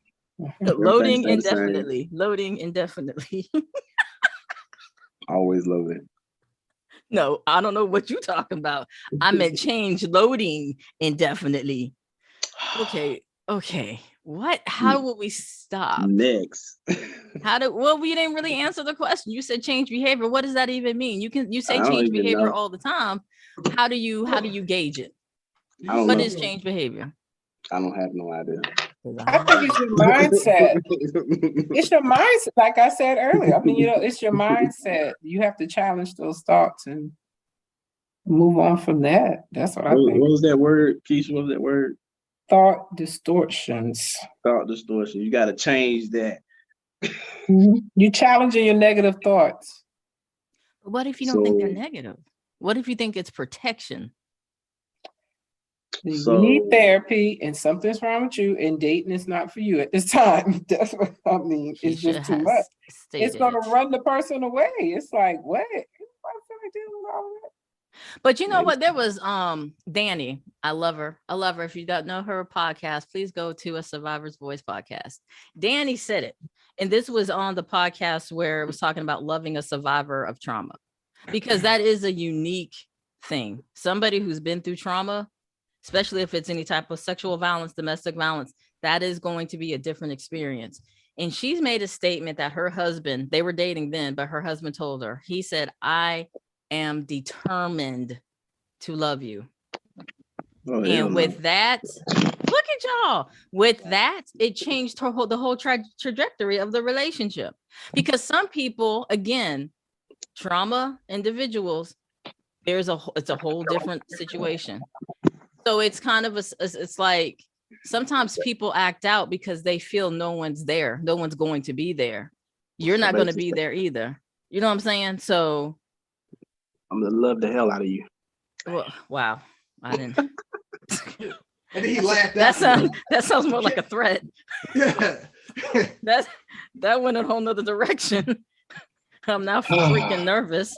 Loading indefinitely. Always loading. No, I don't know what you're talking about. I meant change loading indefinitely. Okay. What? How will we stop? Next. We didn't really answer the question. You said change behavior. What does that even mean? You say change behavior all the time. How do you gauge it? What is change behavior? I don't have no idea. I think it's your mindset. It's your mindset. Like I said earlier, I mean, it's your mindset. You have to challenge those thoughts and move on from that. That's what I think. What was that word, Keisha? What was that word? Thought distortions. Thought distortion. You got to change that. You challenging your negative thoughts. But what if you don't think they're negative? What if you think it's protection? You need therapy and something's wrong with you and dating is not for you at this time. That's what I mean. It's just too much. It's going to run the person away. It's like, what? But you know what? There was Danny. I love her. If you don't know her podcast, please go to A Survivor's Voice podcast. Danny said it. And this was on the podcast where it was talking about loving a survivor of trauma. Because that is a unique thing. Somebody who's been through trauma, especially if it's any type of sexual violence, domestic violence, that is going to be a different experience. And she's made a statement that her husband, they were dating then, but her husband told her, he said, I am determined to love you. Oh, hell And no. with that, look at y'all. With that, it changed the whole trajectory of the relationship. Because some people, again, trauma individuals, it's a whole different situation. So it's kind of it's like sometimes people act out because they feel no one's there. No one's going to be there. You're not going to be there either. You know what I'm saying? So I'm gonna love the hell out of you. well, wow. I didn't. And then he laughed. That sounds more like a threat. Yeah. That went a whole nother direction. I'm now freaking nervous.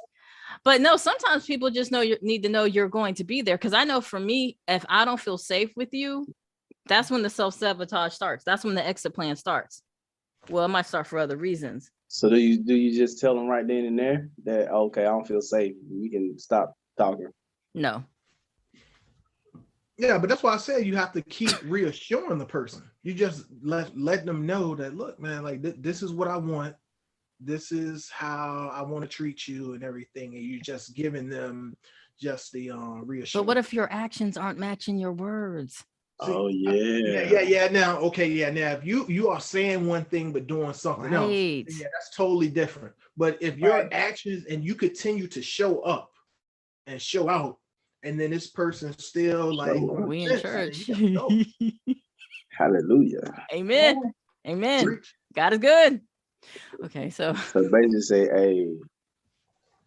But no, sometimes people just need to know you're going to be there. Because I know for me, if I don't feel safe with you, that's when the self-sabotage starts. That's when the exit plan starts. Well, it might start for other reasons. So do you just tell them right then and there that, okay, I don't feel safe, we can stop talking? No. Yeah, but that's why I said you have to keep reassuring the person. You just let them know that, look, man, like this is what I want. This is how I want to treat you and everything. And you're just giving them just the reassurance. But what if your actions aren't matching your words? Oh yeah. Yeah. Now, okay, yeah. Now, if you are saying one thing but doing something else, yeah, that's totally different. But if your actions and you continue to show up and show out, and then this person still like, we in church. Hallelujah. Amen. Amen. God is good. Okay, so basically say, hey,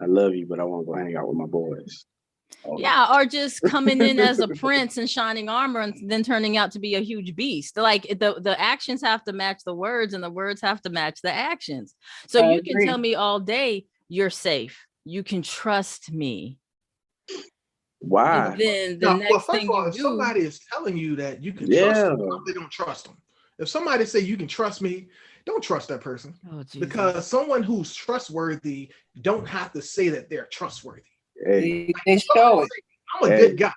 I love you, but I want to go hang out with my boys. Oh. Yeah, or just coming in as a prince in shining armor and then turning out to be a huge beast. Like the actions have to match the words and the words have to match the actions. So you can tell me all day you're safe. You can trust me. Why? And then the next thing you if do, somebody is telling you that you can trust them, they don't trust them. If somebody say you can trust me, don't trust that person. Because someone who's trustworthy don't have to say that they're trustworthy. Hey. They show it. I'm a good guy.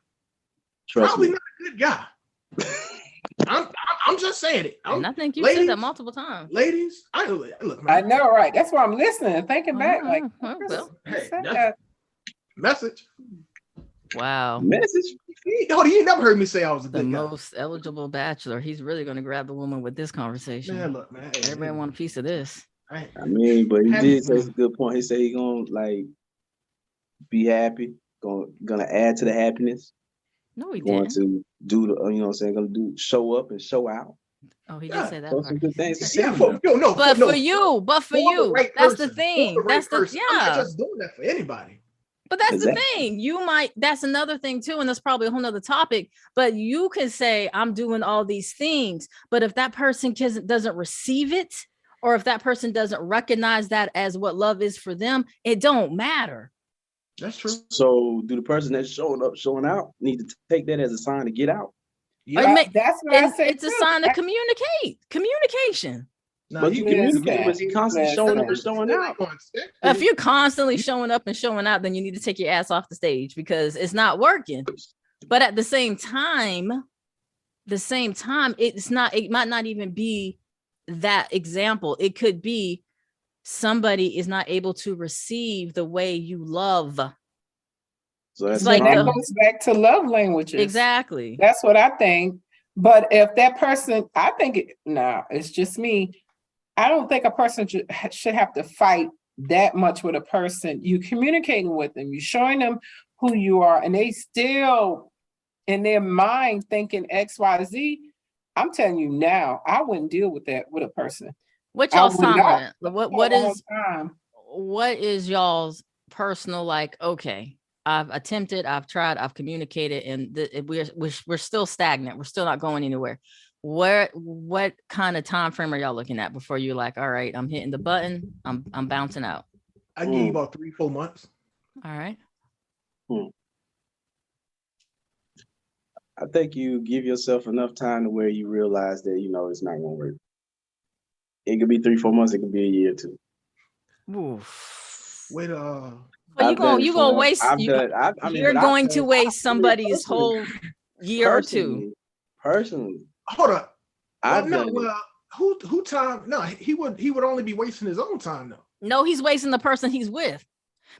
Probably me. not a good guy. I'm just saying it. And I think you said that multiple times. Ladies, look, man. I know, right? That's why I'm listening and thinking back. Like, message. Wow. Message. You ain't never heard me say I was a good guy. The most eligible bachelor. He's really going to grab the woman with this conversation. Man, look, man. Everybody want a piece of this. I mean, but he did say a good point. He said he gonna like be happy, gonna add to the happiness. No, he going didn't. to do the, you know what I'm saying, gonna show up and show out. Oh, he did say that. Some good things to say. But for you, that's the thing. That's the I'm not just doing that for anybody. But that's the thing. That's another thing too, and that's probably a whole nother topic. But you can say, I'm doing all these things, but if that person doesn't receive it, or if that person doesn't recognize that as what love is for them, it don't matter. That's true. So do the person that's showing up, showing out, need to take that as a sign to get out? Yeah, that's what I say. It's a sign to communication. No, but you communicate, but you constantly showing up and showing out. If you're constantly showing up and showing out, then you need to take your ass off the stage because it's not working. But at the same time, it might not even be that example. It could be somebody is not able to receive the way you love. So that's like that goes back to love languages. Exactly. That's what I think. But if that person, I think it's just me. I don't think a person should have to fight that much with a person. You communicating with them, you're showing them who you are, and they still in their mind thinking X, Y, Z. I'm telling you now, I wouldn't deal with that with a person. What y'all's time? What is y'all's personal, like, okay, I've attempted, I've tried, I've communicated, and we're still stagnant. We're still not going anywhere. What kind of time frame are y'all looking at before you're like, all right, I'm hitting the button, I'm bouncing out? I give you about 3-4 months. All right. I think you give yourself enough time to where you realize that, it's not gonna work. It could be 3-4 months, it could be a year or two. Oof. Wait, Well, I've done it you gonna for. waste. I've done. I mean, You're but I've going done. to waste I mean, somebody's whole year or two. Personally, hold up. Well, I've no, done it. well, who time? No, he would only be wasting his own time though. No, he's wasting the person he's with.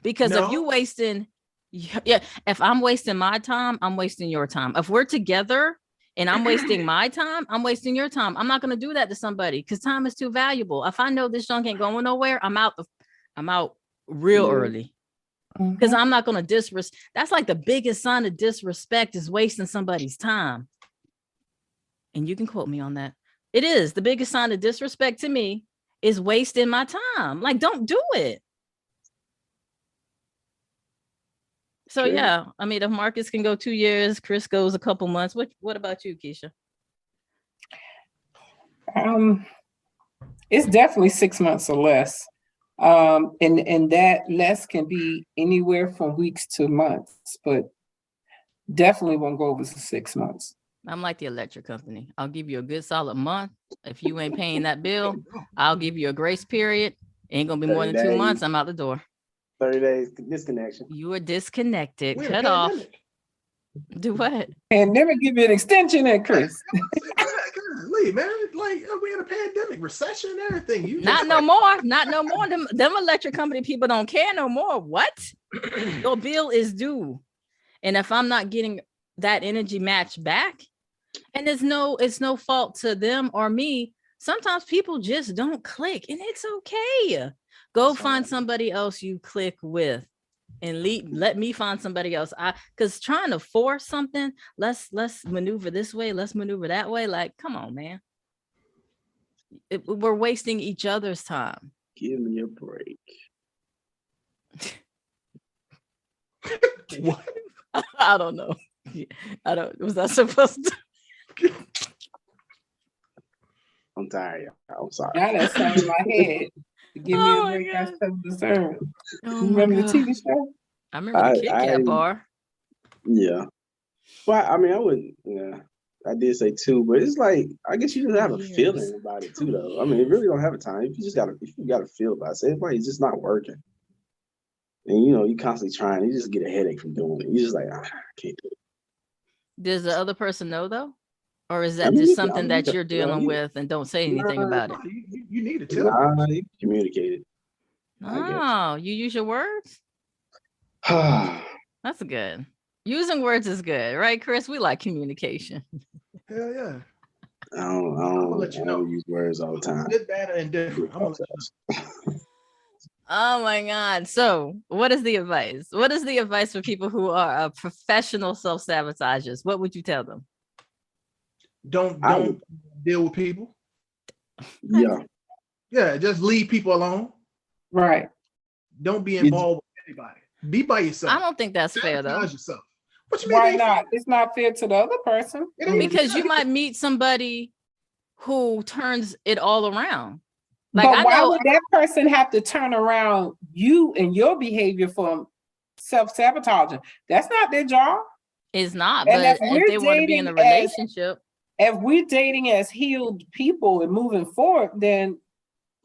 Because if you No. wasting, yeah, if I'm wasting my time, I'm wasting your time. If we're together and I'm wasting my time, I'm wasting your time. I'm not going to do that to somebody because time is too valuable. If I know this junk ain't going nowhere, I'm out real early. Because I'm not going to disrespect. That's like the biggest sign of disrespect is wasting somebody's time. And you can quote me on that. It is the biggest sign of disrespect to me is wasting my time. Like, don't do it. So yeah, I mean, if Marcus can go 2 years, Chris goes a couple months. What about you, Keisha? It's definitely 6 months or less. And that less can be anywhere from weeks to months, but definitely won't go over to 6 months. I'm like the electric company. I'll give you a good solid month. If you ain't paying that bill, I'll give you a grace period. Ain't gonna be more than 2 months. I'm out the door. 30 days disconnection. You are disconnected. We're Cut off. Do what? And never give you an extension there, Chris. Lee, man, like we in a pandemic, recession, and everything. You Not no more. Not no more. Them electric company people don't care no more. What? Your bill is due. And if I'm not getting that energy match back, and it's no fault to them or me. Sometimes people just don't click, and it's okay. Go find somebody else you click with, and let me find somebody else. Because trying to force something, let's maneuver this way, let's maneuver that way. Like, come on, man. We're wasting each other's time. Give me a break. What? I don't know. Was that supposed to? I'm tired. I'm sorry. Now that sounds in my head. Give me a break. I still deserve. You remember the TV show? I remember the Kit Kat bar. Yeah. Well, I mean, I wouldn't. Yeah, I did say 2, but it's like I guess you just have a feeling about it too, though. I mean, you really don't have a time. If you got to feel about it. Say it's like it's just not working, and you constantly trying. You just get a headache from doing it. You just like I can't do it. Does the other person know though? Or is that just something that you're dealing with and don't say anything about it? You need to tell. You communicate it. Oh, you use your words? That's good. Using words is good, right, Chris? We like communication. Hell yeah. I don't use words all the time. Good, bad, and different. I'm gonna let you know. Oh my God. So what is the advice? What is the advice for people who are professional self-sabotagers? What would you tell them? Don't deal with people. Yeah. Yeah, just leave people alone. Right. Don't be involved with anybody. Be by yourself. I don't think that's fair though. Yourself. What you mean? Why not? It's not fair to the other person. Because you might meet somebody who turns it all around. Like, but why would that person have to turn around you and your behavior from self-sabotaging? That's not their job. It's not, but if they want to be in a relationship. If we're dating as healed people and moving forward, then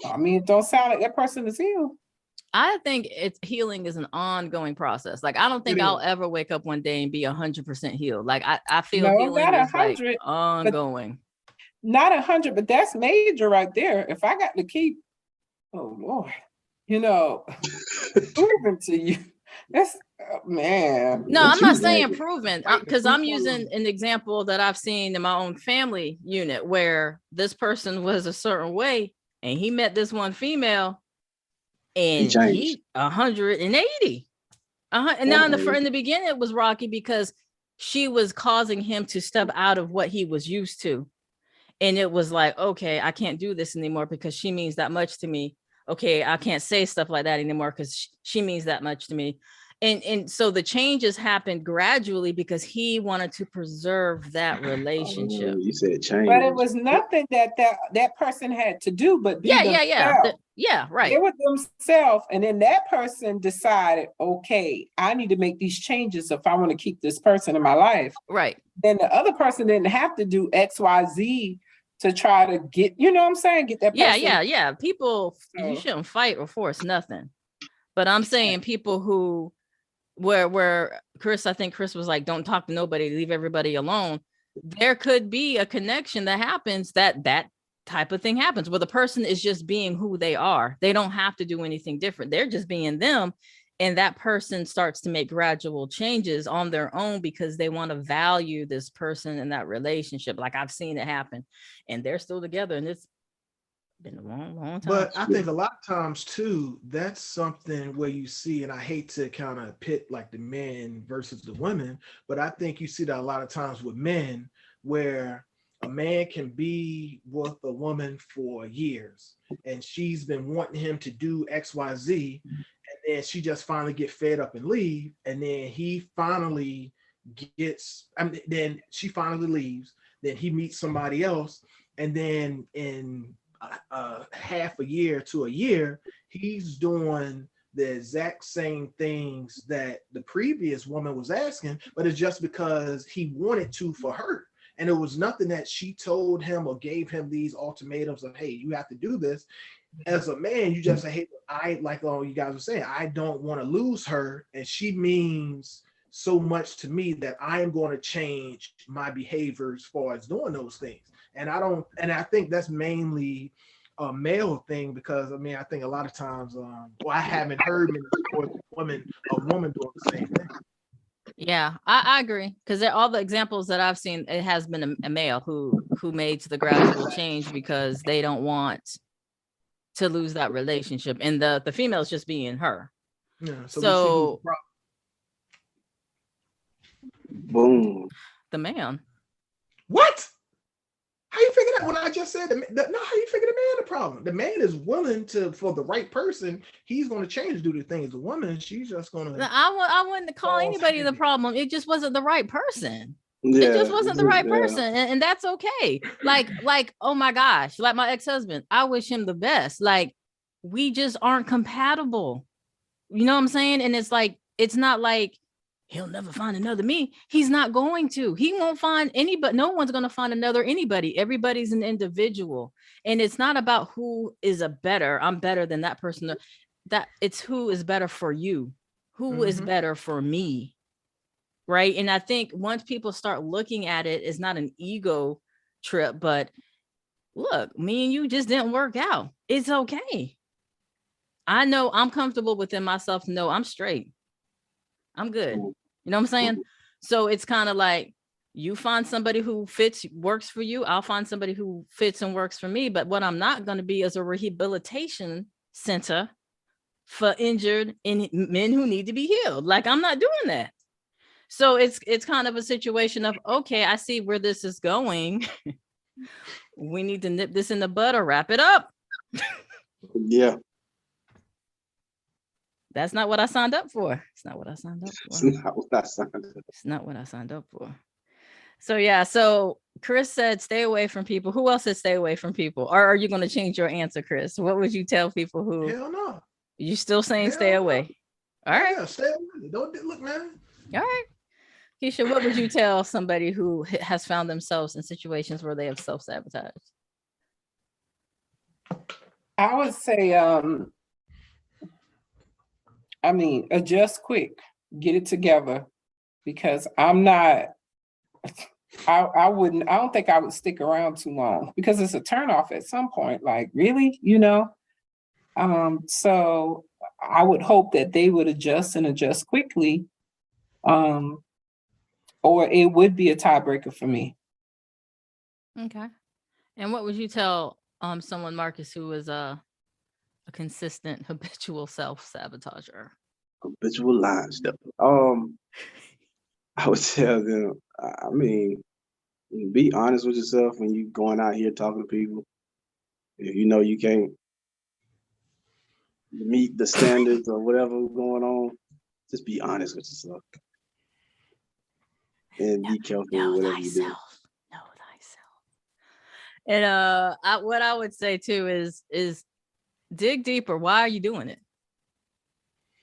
I mean, it don't sound like that person is healed. I think healing is an ongoing process. Like, I don't think I'll ever wake up one day and be 100% healed. Like, I feel healing is like ongoing. Not 100, but that's major right there. If I got to keep, oh Lord, proving to you, that's man. No, I'm not saying proven, because I'm using an example that I've seen in my own family unit where this person was a certain way and he met this one female and he 180. And now in the beginning it was rocky because she was causing him to step out of what he was used to. And it was like, okay, I can't do this anymore because she means that much to me. Okay, I can't say stuff like that anymore because she means that much to me. And so the changes happened gradually because he wanted to preserve that relationship. You said change. But it was nothing that person had to do but be themselves. Yeah, right. They were themselves. And then that person decided, okay, I need to make these changes if I want to keep this person in my life. Right. Then the other person didn't have to do X, Y, Z to try to get, get that person. Yeah. People, you shouldn't fight or force nothing. But I'm saying people who where Chris, I think Chris was like, don't talk to nobody, leave everybody alone. There could be a connection that happens that type of thing happens where the person is just being who they are. They don't have to do anything different. They're just being them. And that person starts to make gradual changes on their own because they want to value this person in that relationship. Like I've seen it happen, and they're still together, and it's been a long, long time. But I think a lot of times too, that's something where you see, and I hate to kind of pit like the men versus the women, but I think you see that a lot of times with men where a man can be with a woman for years and she's been wanting him to do XYZ, and then she just finally get fed up and leave, and then he finally gets, then she finally leaves, then he meets somebody else, and then in half a year to a year, he's doing the exact same things that the previous woman was asking, but it's just because he wanted to for her. And it was nothing that she told him or gave him these ultimatums of, hey, you have to do this. As a man, you just say, hey, I, like all you guys were saying, I don't want to lose her. And she means so much to me that I am going to change my behavior as far as doing those things. And I think that's mainly a male thing, because I mean, I think a lot of times, I haven't heard many stories of a woman doing the same thing. Yeah, I agree, because all the examples that I've seen, it has been a male who made the gradual change because they don't want to lose that relationship, and the female is just being her. Yeah. So Boom. the man. What? How you figure that when I just said no? How you figure the man the problem? The man is willing to, for the right person, he's going to change, do the things. The woman, she's just going to. I wouldn't call anybody the problem. It just wasn't the right person. Yeah, it just wasn't the right yeah. person, and that's okay. Like oh my gosh, like my ex-husband, I wish him the best. Like we just aren't compatible. You know what I'm saying? And it's like, it's not like he'll never find another me. He's not going to. He won't find anybody. No one's going to find another anybody. Everybody's an individual. And it's not about who is I'm better than that person. That it's who is better for you. Who is better for me. Right. And I think once people start looking at it, it's not an ego trip, but look, me and you just didn't work out. It's okay. I know I'm comfortable within myself to know I'm straight. I'm good. You know what I'm saying? So it's kind of like you find somebody who fits, works for you. I'll find somebody who fits and works for me. But what I'm not going to be is a rehabilitation center for injured men who need to be healed. Like I'm not doing that. So it's kind of a situation of, okay, I see where this is going. We need to nip this in the bud or wrap it up. Yeah. That's not what I signed up for. It's not what I signed up for. It's not what I signed up for. It's not what I signed up for. So yeah, so Chris said stay away from people. Who else said stay away from people? Or are you going to change your answer, Chris? What would you tell people who? Hell no. You still saying stay away? All right. Yeah, stay away. Don't look, man. All right. Keisha, what would you tell somebody who has found themselves in situations where they have self-sabotage? I would say, adjust quick, get it together, because I don't think I would stick around too long, because it's a turnoff at some point, like really, so I would hope that they would adjust quickly, or it would be a tiebreaker for me. Okay. And what would you tell someone, Marcus, who is a consistent habitual self-sabotager? Habitual line step. I would tell them, be honest with yourself when you going out here talking to people. If you know you can't meet the standards or whatever going on, just be honest with yourself. And be careful with whatever you do. Know thyself. And what I would say too is dig deeper. Why are you doing it?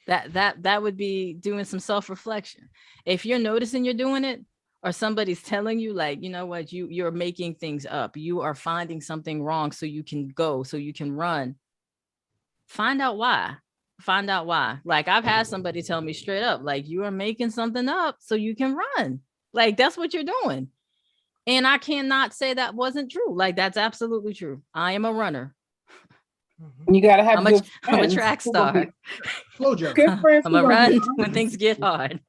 That would be doing some self-reflection. If you're noticing you're doing it, or somebody's telling you, like, you know what, you're making things up, you are finding something wrong so you can go, so you can run, find out why. find out why. Like I've had somebody tell me straight up, like, you are making something up so you can run. Like that's what you're doing. And I cannot say that wasn't true. Like that's absolutely true. I am a runner. You gotta have I'm good a friends. track who gonna star. be- Flow Joe. Good friends. I'm who a gonna be run when honest. things get hard.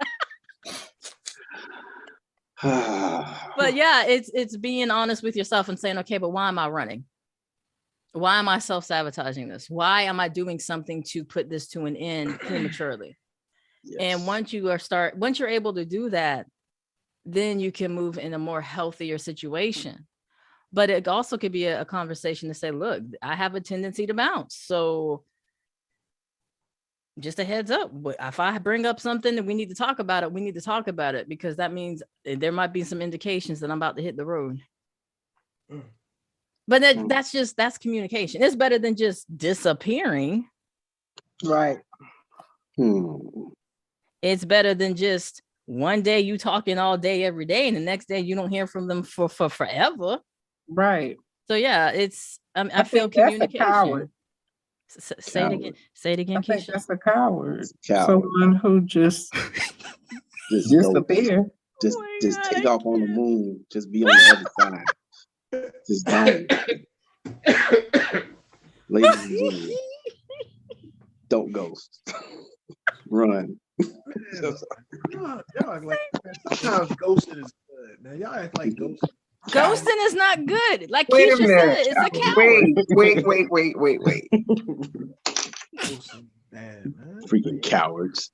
But yeah, it's being honest with yourself and saying, okay, but why am I running? Why am I self-sabotaging this? Why am I doing something to put this to an end prematurely? Yes. And once you're able to do that, then you can move in a more healthier situation. But it also could be a conversation to say, look, I have a tendency to bounce. So just a heads up, if I bring up something that we need to talk about it, we need to talk about it, because that means there might be some indications that I'm about to hit the road. But that's communication. It's better than just disappearing. Right. It's better than just one day you talking all day every day and the next day you don't hear from them for forever. Right. So yeah, it's I feel think that's a communication. coward. Say it again. Say it again, I think Keisha. that's a coward. Coward. Someone who just disappear. Just Oh my just God, take I off on the moon. Just be on the other side. Just don't. Ladies and gentlemen, don't ghost. Run. Y'all act like, man, sometimes ghosting is good, man. Y'all act like ghosting. Ghosting is not good. Like Wait a Keisha said, minute. it's a coward. Wait. Ghosting bad, man. Freaking cowards.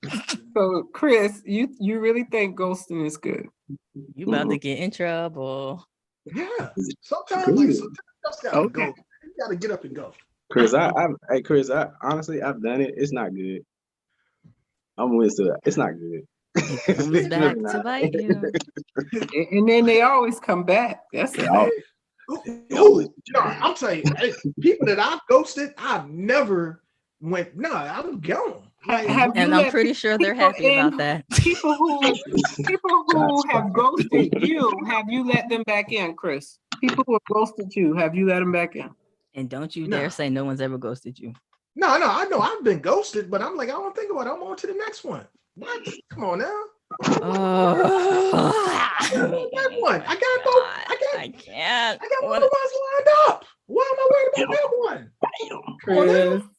So, Chris, you really think ghosting is good? You about to get in trouble. Yeah. Sometimes you just gotta go. You gotta get up and go. Chris, Chris, honestly, I've done it. It's not good. I'm with it. It's not good. It comes back to bite you. And then they always come back. That's it. No, I'm telling you, people that I've ghosted, I've never went, I'm gone. Like, And I'm pretty sure they're happy about that. People who have ghosted you, have you let them back in, Chris? People who have ghosted you, have you let them back in? And don't you dare say no one's ever ghosted you. No, I know I've been ghosted, but I'm like, I don't think about it. I'm on to the next one. What? Come on now. That one. I can't. I got more ones lined up. Why am I worried about that one?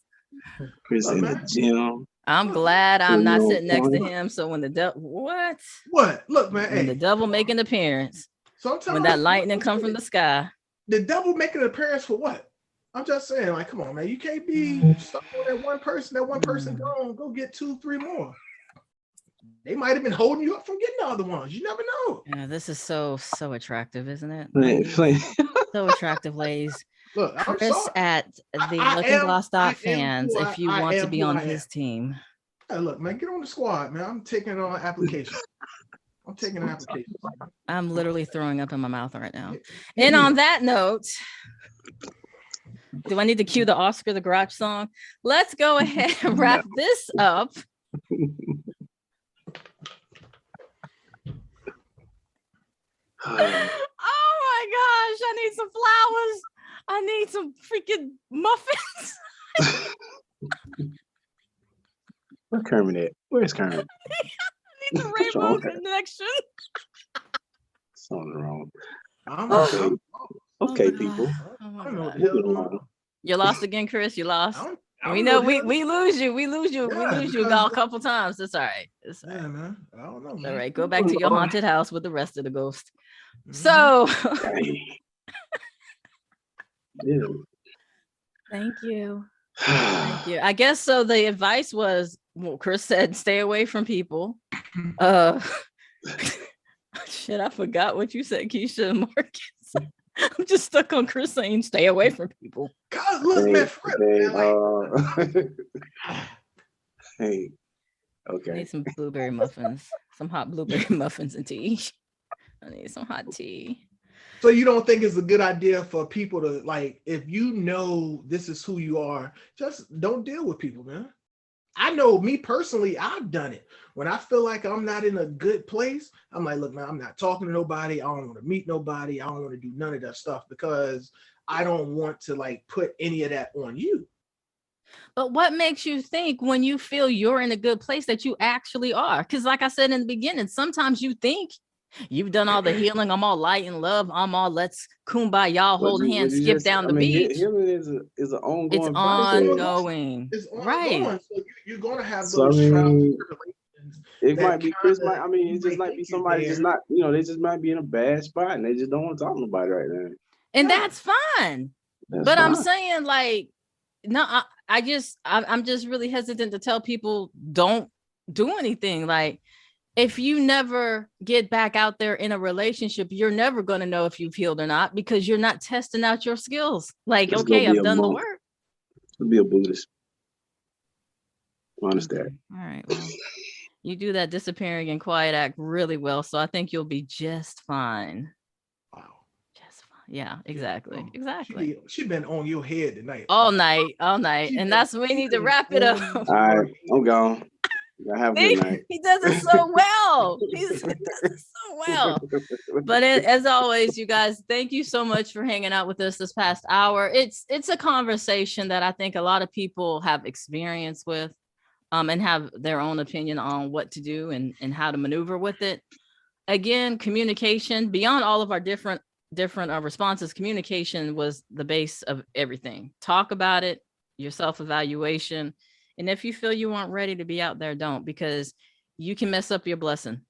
Chris in the gym. I'm glad I'm not sitting next to him. So when the devil, What? Look, man. When the devil make an appearance, sometimes when that lightning come from the sky. The devil making an appearance for what? I'm just saying, like, come on, man. You can't be stuck on that one person. That one person go get 2, 3 more. They might have been holding you up from getting the other ones. You never know. Yeah, this is so attractive, isn't it? So attractive, ladies. Look, Chris at the lookandgloss.fans if you want to be on his team. Hey, look, man, get on the squad, man. I'm taking it on an application. I'm taking an application. I'm literally throwing up in my mouth right now. And on that note, do I need to cue the Oscar the Grouch song? Let's go ahead and wrap this up. Oh my gosh, I need some flowers. I need some freaking muffins. Where's Kermit at? Where's Kermit? I need the rainbow connection. Something wrong. Okay, people. You lost again, Chris. You lost. We know we lose you. We lose you a couple times. It's all right. It's all right. Yeah, man. I don't know, man. All right. Go back to your haunted house with the rest of the ghosts. So thank you. Thank you. I guess so. The advice was, well, Chris said, stay away from people. Shit, I forgot what you said, Keisha and Marcus. I'm just stuck on Chris saying stay away from people. God, look, man. Hey, okay. I need some blueberry muffins, some hot blueberry muffins and tea. I need some hot tea. So you don't think it's a good idea for people to, like, if you know this is who you are, just don't deal with people, man. I know me personally, I've done it. When I feel like I'm not in a good place, I'm like, look, man, I'm not talking to nobody. I don't want to meet nobody. I don't want to do none of that stuff because I don't want to like put any of that on you. But what makes you think when you feel you're in a good place that you actually are? Because like I said in the beginning, sometimes you think you've done all the healing. I'm all light and love. I'm all let's kumbaya, hold hands, skip down the beach. Healing is an It's ongoing process. ongoing. It's Right. ongoing. So you're going to have So, I those trials and mean, tribulations. it that might be Chris. kinda- I mean, you it just might think be you're somebody just there. not, you know, they just might be in a bad spot and they just don't want to talk about it right now. And Yeah. that's fine. That's But I'm fine. saying, like, no, I'm just really hesitant to tell people don't do anything. Like, if you never get back out there in a relationship, you're never going to know if you've healed or not because you're not testing out your skills. Like, Just go okay, be I've a done the monk. work. Just be a Buddhist. Understand? Okay. All right. Well, you do that disappearing and quiet act really well. So I think you'll be just fine. Wow. Just fine. Yeah, exactly. Oh, Exactly. She been on your head tonight. All night. And that's when we need to wrap it up. All right, I'm gone. Have a good night. He does it so well. He does it so well. But as always, you guys, thank you so much for hanging out with us this past hour. It's a conversation that I think a lot of people have experience with, and have their own opinion on what to do and how to maneuver with it. Again, communication beyond all of our different responses. Communication was the base of everything. Talk about it, your self-evaluation. And if you feel you aren't ready to be out there, don't, because you can mess up your blessing.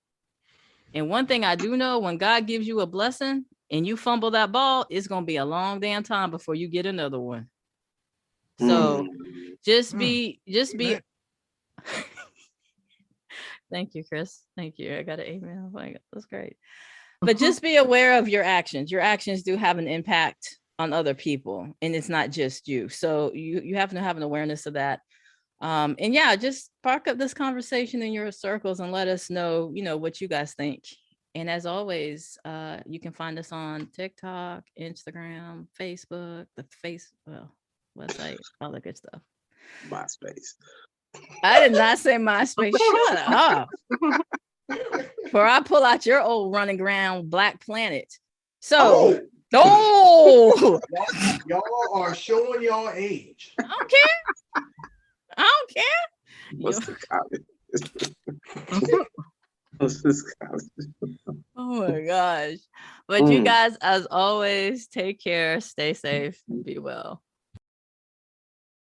And one thing I do know, when God gives you a blessing and you fumble that ball, it's going to be a long damn time before you get another one. So just be. Amen. Thank you, Chris. Thank you. I got an email. Like, that's great. But just be aware of your actions. Your actions do have an impact on other people, and it's not just you. So you have to have an awareness of that. And yeah, just park up this conversation in your circles and let us know, what you guys think. And as always, you can find us on TikTok, Instagram, Facebook, website, all that good stuff. MySpace. I did not say MySpace. Shut up. Before I pull out your old running ground Black Planet. So, Y'all are showing y'all age. I don't care. I don't care. What's the comment? What's this comment? Oh my gosh. But you guys, as always, take care, stay safe, and be well.